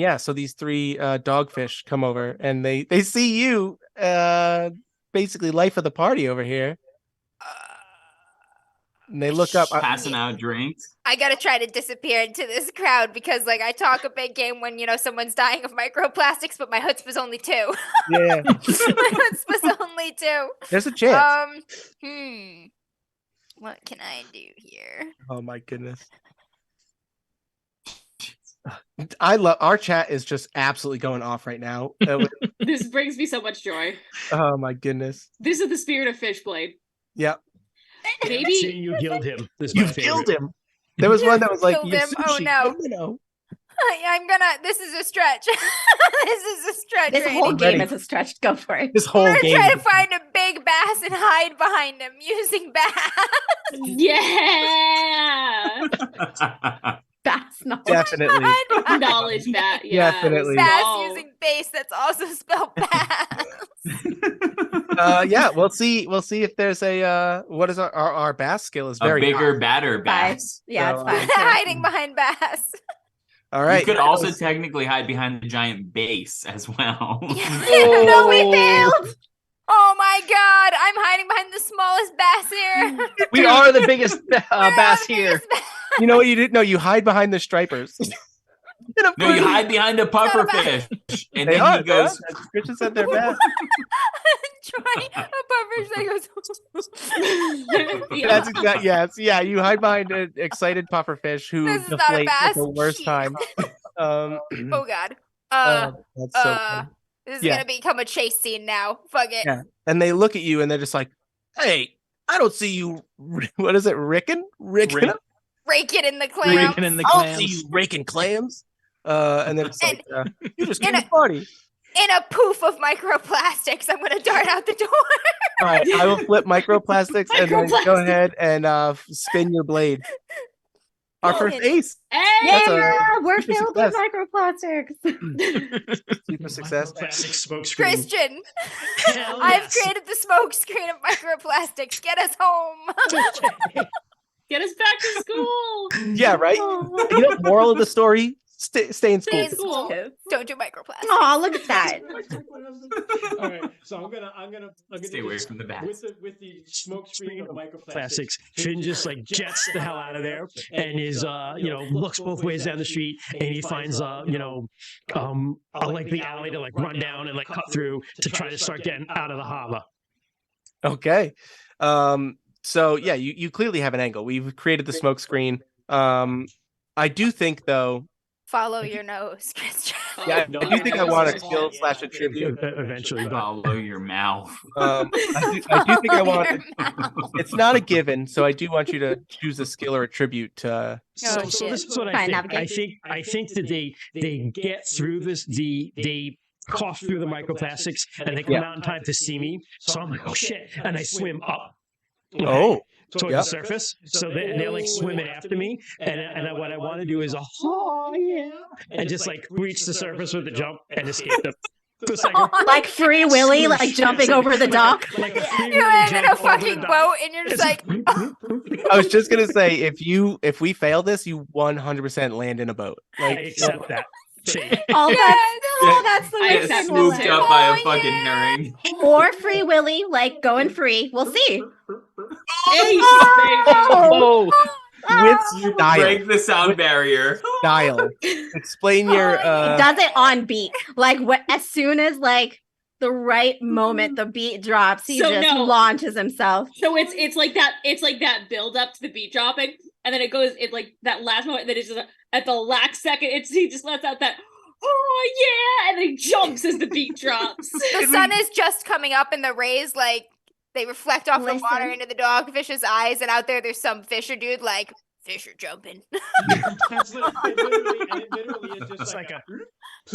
yeah. So these 3 dogfish come over and they see you, basically life of the party over here. And they look up. Passing out drinks. I gotta try to disappear into this crowd because, like, I talk a big game when someone's dying of microplastics, but my chutzpah's only 2. Yeah, My chutzpah's only 2. there's a chance. What can I do here? Oh my goodness. I love our chat is just absolutely going off right now. This brings me so much joy. Oh my goodness. This is the spirit of Fishblade. Yep. Maybe Seeing you healed him. This is my You've favorite. killed him. There was one that was like, Killed him. Oh, no. This is a stretch. This is a stretch. This whole Randy. game is a stretch. Go for it. This I'm whole gonna game. try to find a big bass and hide behind him using bass. yeah. That's not Definitely. Knowledge bat. Yeah. Definitely. Bass No. using base that's also spelled bass. Yeah, we'll see if there's a what is our bass skill is A very bigger, high. badder 5. bass. Yeah, So, it's 5. Hiding behind bass. All right. You could also technically hide behind the giant base as well. No, we failed. Oh my god, I'm hiding behind the smallest bass here. We are the biggest We're bass the here. biggest bass. You know what you did? No, you hide behind the stripers. And of No, course- you hide behind a puffer Not a fish. And They then are. he goes, Christian said they're bad. Trying a puffer that goes. Yeah. That's exactly yes. Yeah, you hide behind an excited puffer fish who This is not a deflates bass. at the worst time. Oh god. That's so funny. This is Yeah. gonna become a chase scene now. Fuck it. Yeah. And they look at you and they're just like, "Hey, I don't see you." What is it, Rickin'? Rick- Rake it in the clam. Raking in the I don't clams. see you raking clams. And then it's like, you just came and to the party. In a poof of microplastics, I'm gonna dart out the door. All right, I will flip microplastics and then go Microplastics. ahead and spin your blade. Our first ace. Hey! That's a Yeah, we're super filled with success. microplastics. Super success. Plastic smoke screen. Christian, Hell I've yes. created the smoke screen of microplastics. Get us home. Get us back to school. Yeah, right. You know, moral of the story: stay in school. Stay in school. Don't do microplastics. Oh, look at that. All right, so I'm gonna Stay away from the bats. with the smoke screen of microplastics. Finn just like jets the hell out of there and is looks both ways down the street and he finds like the alley to like run down and like cut through to try to start getting out of the harbor. Okay. So yeah, you clearly have an angle. We've created the smoke screen. I do think though. Follow your nose, Christian. Yeah, I do think I want a skill / attribute. Eventually, but Follow your mouth. I do think I want. It's not a given, so I do want you to choose a skill or attribute to. so shit. this is what Fine, I navigate. think that they get through this. They cough through the microplastics and they come Yeah. out in time to see me. So I'm like, oh shit, and I swim up. Oh, Towards Yep. the surface, so they're like swimming after me, and what I want to do is oh yeah, and just like reach the surface with a jump and escape them. Just like, Like Free Willy, like jumping over the dock. like a free You willy land in a jump over the fucking dock. boat and you're just like, I was just gonna say if we fail this, you 100% land in a boat. I Like accept that. See, That's the I way accept Finn Get will swooped do. up by a Oh, fucking yeah. nerd. Or Free Willy, like going free. We'll see. Ace, baby. Oh, with You style. break the sound With barrier. style. Explain your He does it on beat. Like as soon as like the right moment the beat drops, he So just no. launches himself. So it's like that build up to the beat dropping, and then it goes it like that last moment. Then it's just at the last second, he just lets out that oh yeah, and then he jumps as the beat drops. The sun is just coming up, and the rays like they reflect off the water Listen. into the dogfish's eyes, and out there's some fisher dude like fish are jumping. It literally is just like a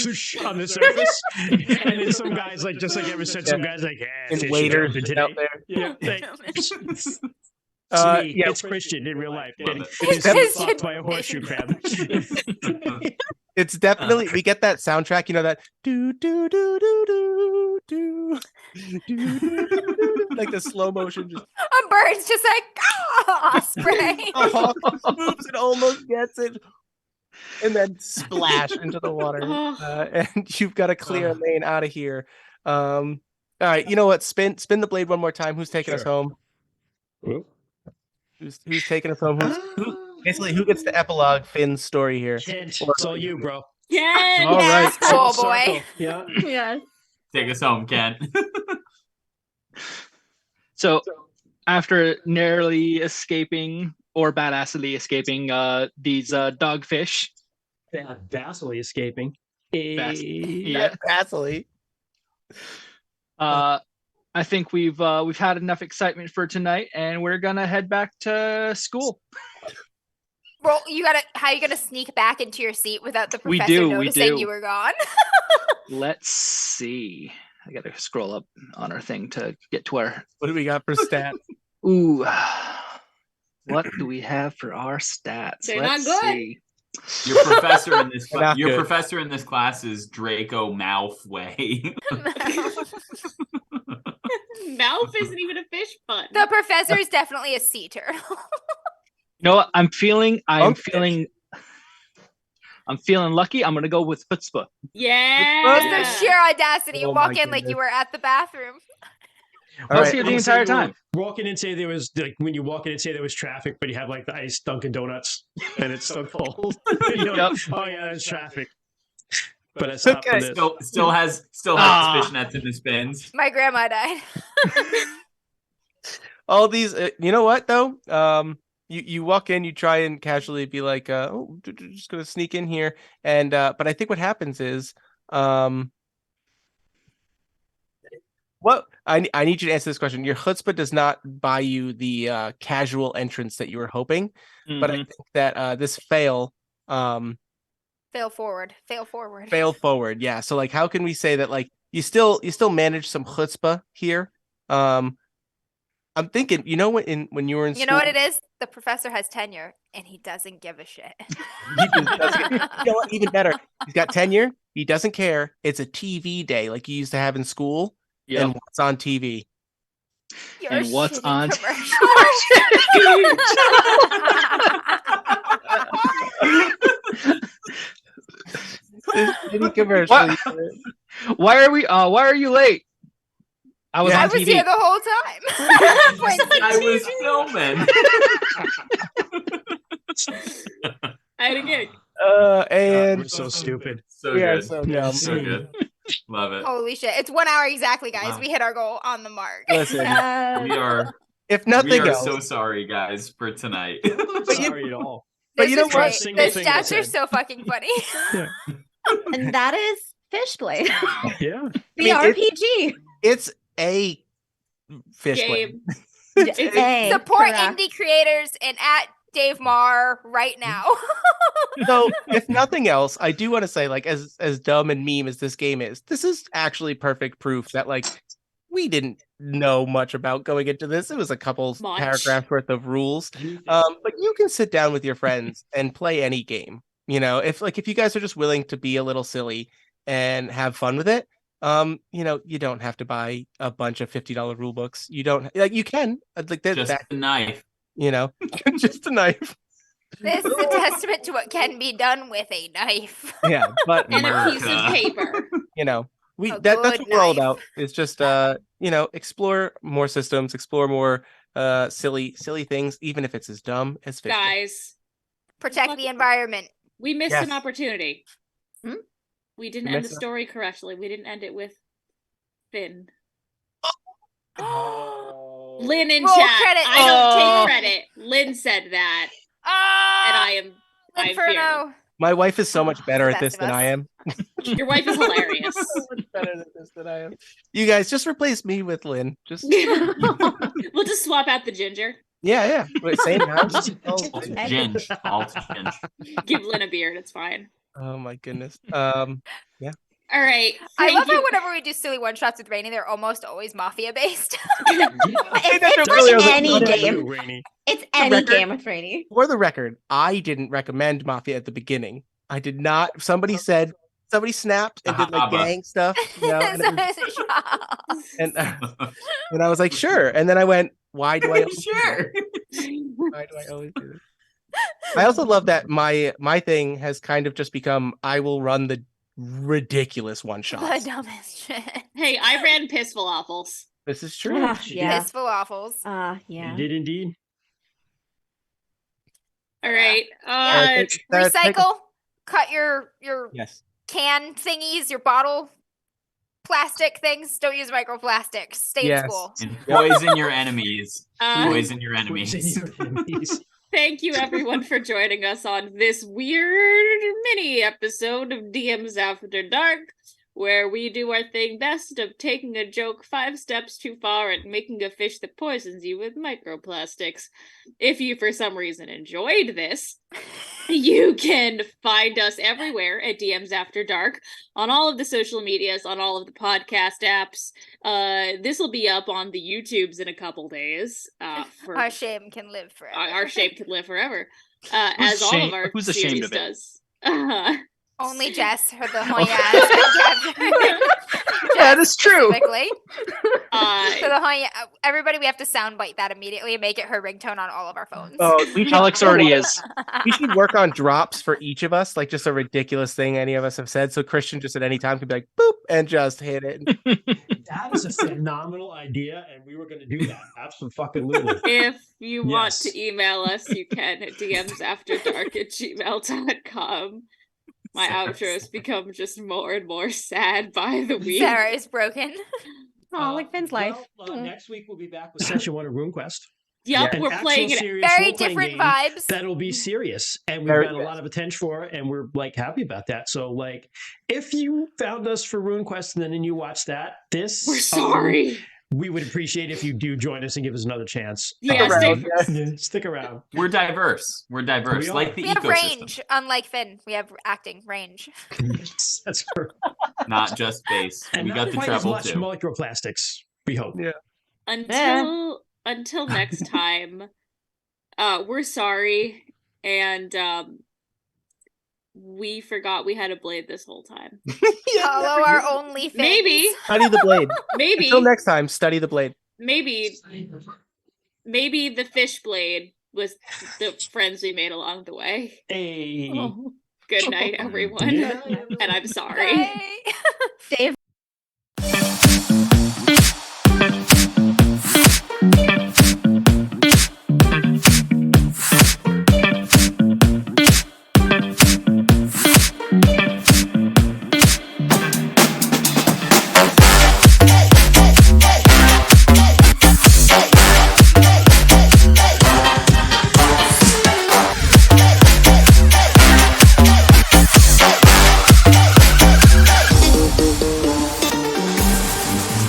push on the surface, and then some guys like just like ever said, some guys like and fish are waiters jumping out today. there. Yeah, it's me. Yeah, It's Christian in real life. Love And it. he's Christian. fucked by a horseshoe crab. it's definitely we get that soundtrack, you know, that do do do do do do do do like the slow motion just A bird's just like spray. a hawk just moves and almost gets it and then splash into the water. And you've got to clear a lane out of here. All right, you know what? Spin the blade one more time. Who's taking us home? Who's taking us home? Basically, who gets the epilogue Finn's story here? Kent, it's all you, bro. Yeah. All right. Oh Full boy. circle. Yeah. Yes. Take us home, Ken. So after narrowly escaping or badassly escaping these dogfish, Vastly escaping. yeah, Vasily. I think we've had enough excitement for tonight, and we're gonna head back to school. Well, how you gonna sneak back into your seat without the We professor do, we noticing do. you were gone? Let's see. I gotta scroll up on our thing to get to our. What do we got for stats? Ooh, what do we have for our stats? They're not good. See. Your professor in this Not your good. professor in this class is Draco Mouthway. Mouth isn't even a fish pun. The professor is definitely a sea turtle. You know what? I'm feeling Okay. lucky. I'm gonna go with chutzpah. Yeah. Just the sheer audacity. You Oh walk my in like goodness. you were at the bathroom. I was right, here the I'm entire saying time. Walk in and say there was like when you walk in and say there was traffic, but you have like the iced Dunkin' Donuts and it's still cold. You know, Yep. oh yeah, there's traffic. But it's not for Okay. this. Still has Ah. fishnets in his bins. My grandma died. All these, you know what though? You walk in, you try and casually be like, oh, just gonna sneak in here, and but I think what happens is, what I need you to answer this question. Your chutzpah does not buy you the casual entrance that you were hoping, but I Mhm. think that this fail Fail forward. Fail forward. fail forward. Yeah. So like, how can we say that like you still manage some chutzpah here? I'm thinking, you know, when you were in You school, know what it is? The professor has tenure and he doesn't give a shit. He just doesn't. You know what? Even better. He's got tenure. He doesn't care. It's a TV day like you used to have in school. Yep. And what's on TV? Your And what's shitty on- This shitty commercial. What? Why are you late? I was Yeah. I on was TV. here the whole time. I was filming. I had a gig. God, And we're so stupid. So we are good. so dumb. So good. Love it. Holy shit. It's 1 hour exactly, guys. Wow. We hit our goal on the mark. Listen, Uh, We are if we nothing are else, so sorry, guys, for tonight. Sorry at all. but This you know is what? great. Single The thing I stats are said. so fucking funny. And that is Fishblade. Yeah. The RPG. It's a fish game. A, Support correct. indie creators and at Dave Marr right now. So, if nothing else, I do want to say, like, as dumb and meme as this game is, this is actually perfect proof that, like, we didn't know much about going into this. It was a couple Much. paragraphs worth of rules. But you can sit down with your friends and play any game. You know, if you guys are just willing to be a little silly and have fun with it, you know, you don't have to buy a bunch of $50 rule books. You don't like you can like Just that, a knife. you know, just a knife. This is a testament to what can be done with a knife. Yeah, but And a piece of America. paper. you know, A that's good what we're all knife. about. It's just you know, explore more systems, explore more silly things, even if it's as dumb as Fishblade. Guys, Protect the environment. we missed Yes. an opportunity. Hmm? We didn't You end the missed it? story correctly. We didn't end it with Finn. Lynn in Roll chat. credit. I don't Oh. take credit. Lynn said that, and Ah, I'm here. Inferno. My wife is so much better the at this best of than I us. am. Your wife is hilarious. So much better at this than I am. You guys just replace me with Lynn. Just We'll just swap out the ginger. yeah. Wait, same house. Alt Ginge. Alt Ginge. Give Lynn a beard. It's fine. Oh my goodness. All right. I thank love you. how whenever we do silly one shots with Rainy, they're almost always mafia based. It's really like was any like, game. Rainy. It's any record. game with Rainy. For the record, I didn't recommend Mafia at the beginning. I did not. Somebody snapped and did like Haba. gang stuff, you know, and, it was- Shots. and I was like, sure. And then I went, why do I always do Sure. this? Why do I always do this? I also love that my thing has kind of just become I will run the ridiculous one The shots. dumbest shit. Hey, I ran Piss Falafels. This is true. Yeah. Piss waffles. Yeah. You did indeed. All right. Recycle. Cut your Yes. can thingies, your bottle plastic things. Don't use microplastics. Stay Yes. in school. And poison your enemies. Uh, Poison your enemies. Thank you, everyone, for joining us on this weird mini episode of DMs After Dark, where we do our thing best of taking a joke 5 steps too far and making a fish that poisons you with microplastics. If you, for some reason, enjoyed this, you can find us everywhere at DMs After Dark, on all of the social medias, on all of the podcast apps. This will be up on the YouTubes in a couple days. For Our shame can live forever. our shape could live forever, as all ashamed- of our who's ashamed series of it? does. Only Jess, her the Hoya. That is true. Specifically. Uh, So the Hoya, everybody, we have to soundbite that immediately and make it her ringtone on all of our phones. Oh, we should, Alex already is. we should work on drops for each of us, like just a ridiculous thing any of us have said. So Christian just at any time could be like, boop, and just hit it. That is a phenomenal idea, and we were going to do that. Absolutely. if you want Yes. to email us, you can at dmsafterdark@gmail.com. My outros become just more and more sad by the week. Sarah is broken. Oh, like Finn's life. Next week we'll be back with Session 1 of RuneQuest. Yep, An we're actual playing it. serious Very role-playing different game vibes. That'll be serious, and we've Very got a lot of attention for it, and we're like happy about that. So, like, if you found us for RuneQuest and then you watch that, this We're sorry. we would appreciate if you do join us and give us another chance. Yeah, around, stay- Stick around. We're diverse. We're diverse. We are. Like the We have ecosystem. range, unlike Finn. We have acting range. That's correct. Not just base. And We not got the quite as treble much too. microplastics. We hope. Yeah. Until next time, we're sorry, and we forgot we had a blade this whole time. Follow our only Fins. Maybe, Study the blade. maybe, Until next time, study the blade. maybe the Fishblade was the friends we made along the way. Hey. Good night, everyone, Yeah. and I'm sorry. Bye. Dave.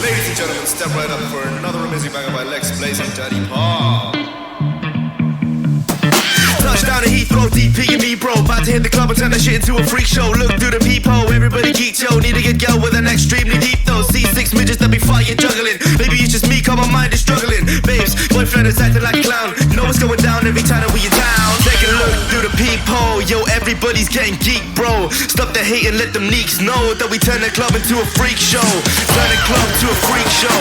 Ladies and gentlemen, step right up for another amazing banger by Lex Blaze and Daddy Paul. Touchdown to Heathrow, DP and me, bro. About to hit the club and turn that shit into a freak show. Look through the peephole, everybody geek, yo. Need to get girl with an extremely deep though. C6 midgets that be fighting, juggling. Maybe it's just me, cause my mind is struggling. Babes, boyfriend is acting like a clown. Know what's going down every time that we in town. Take a look through the peephole, yo. Everybody's getting geek, bro. Stop the hate and let them neeks know that we turn the club into a freak show. Turn the club to a freak show.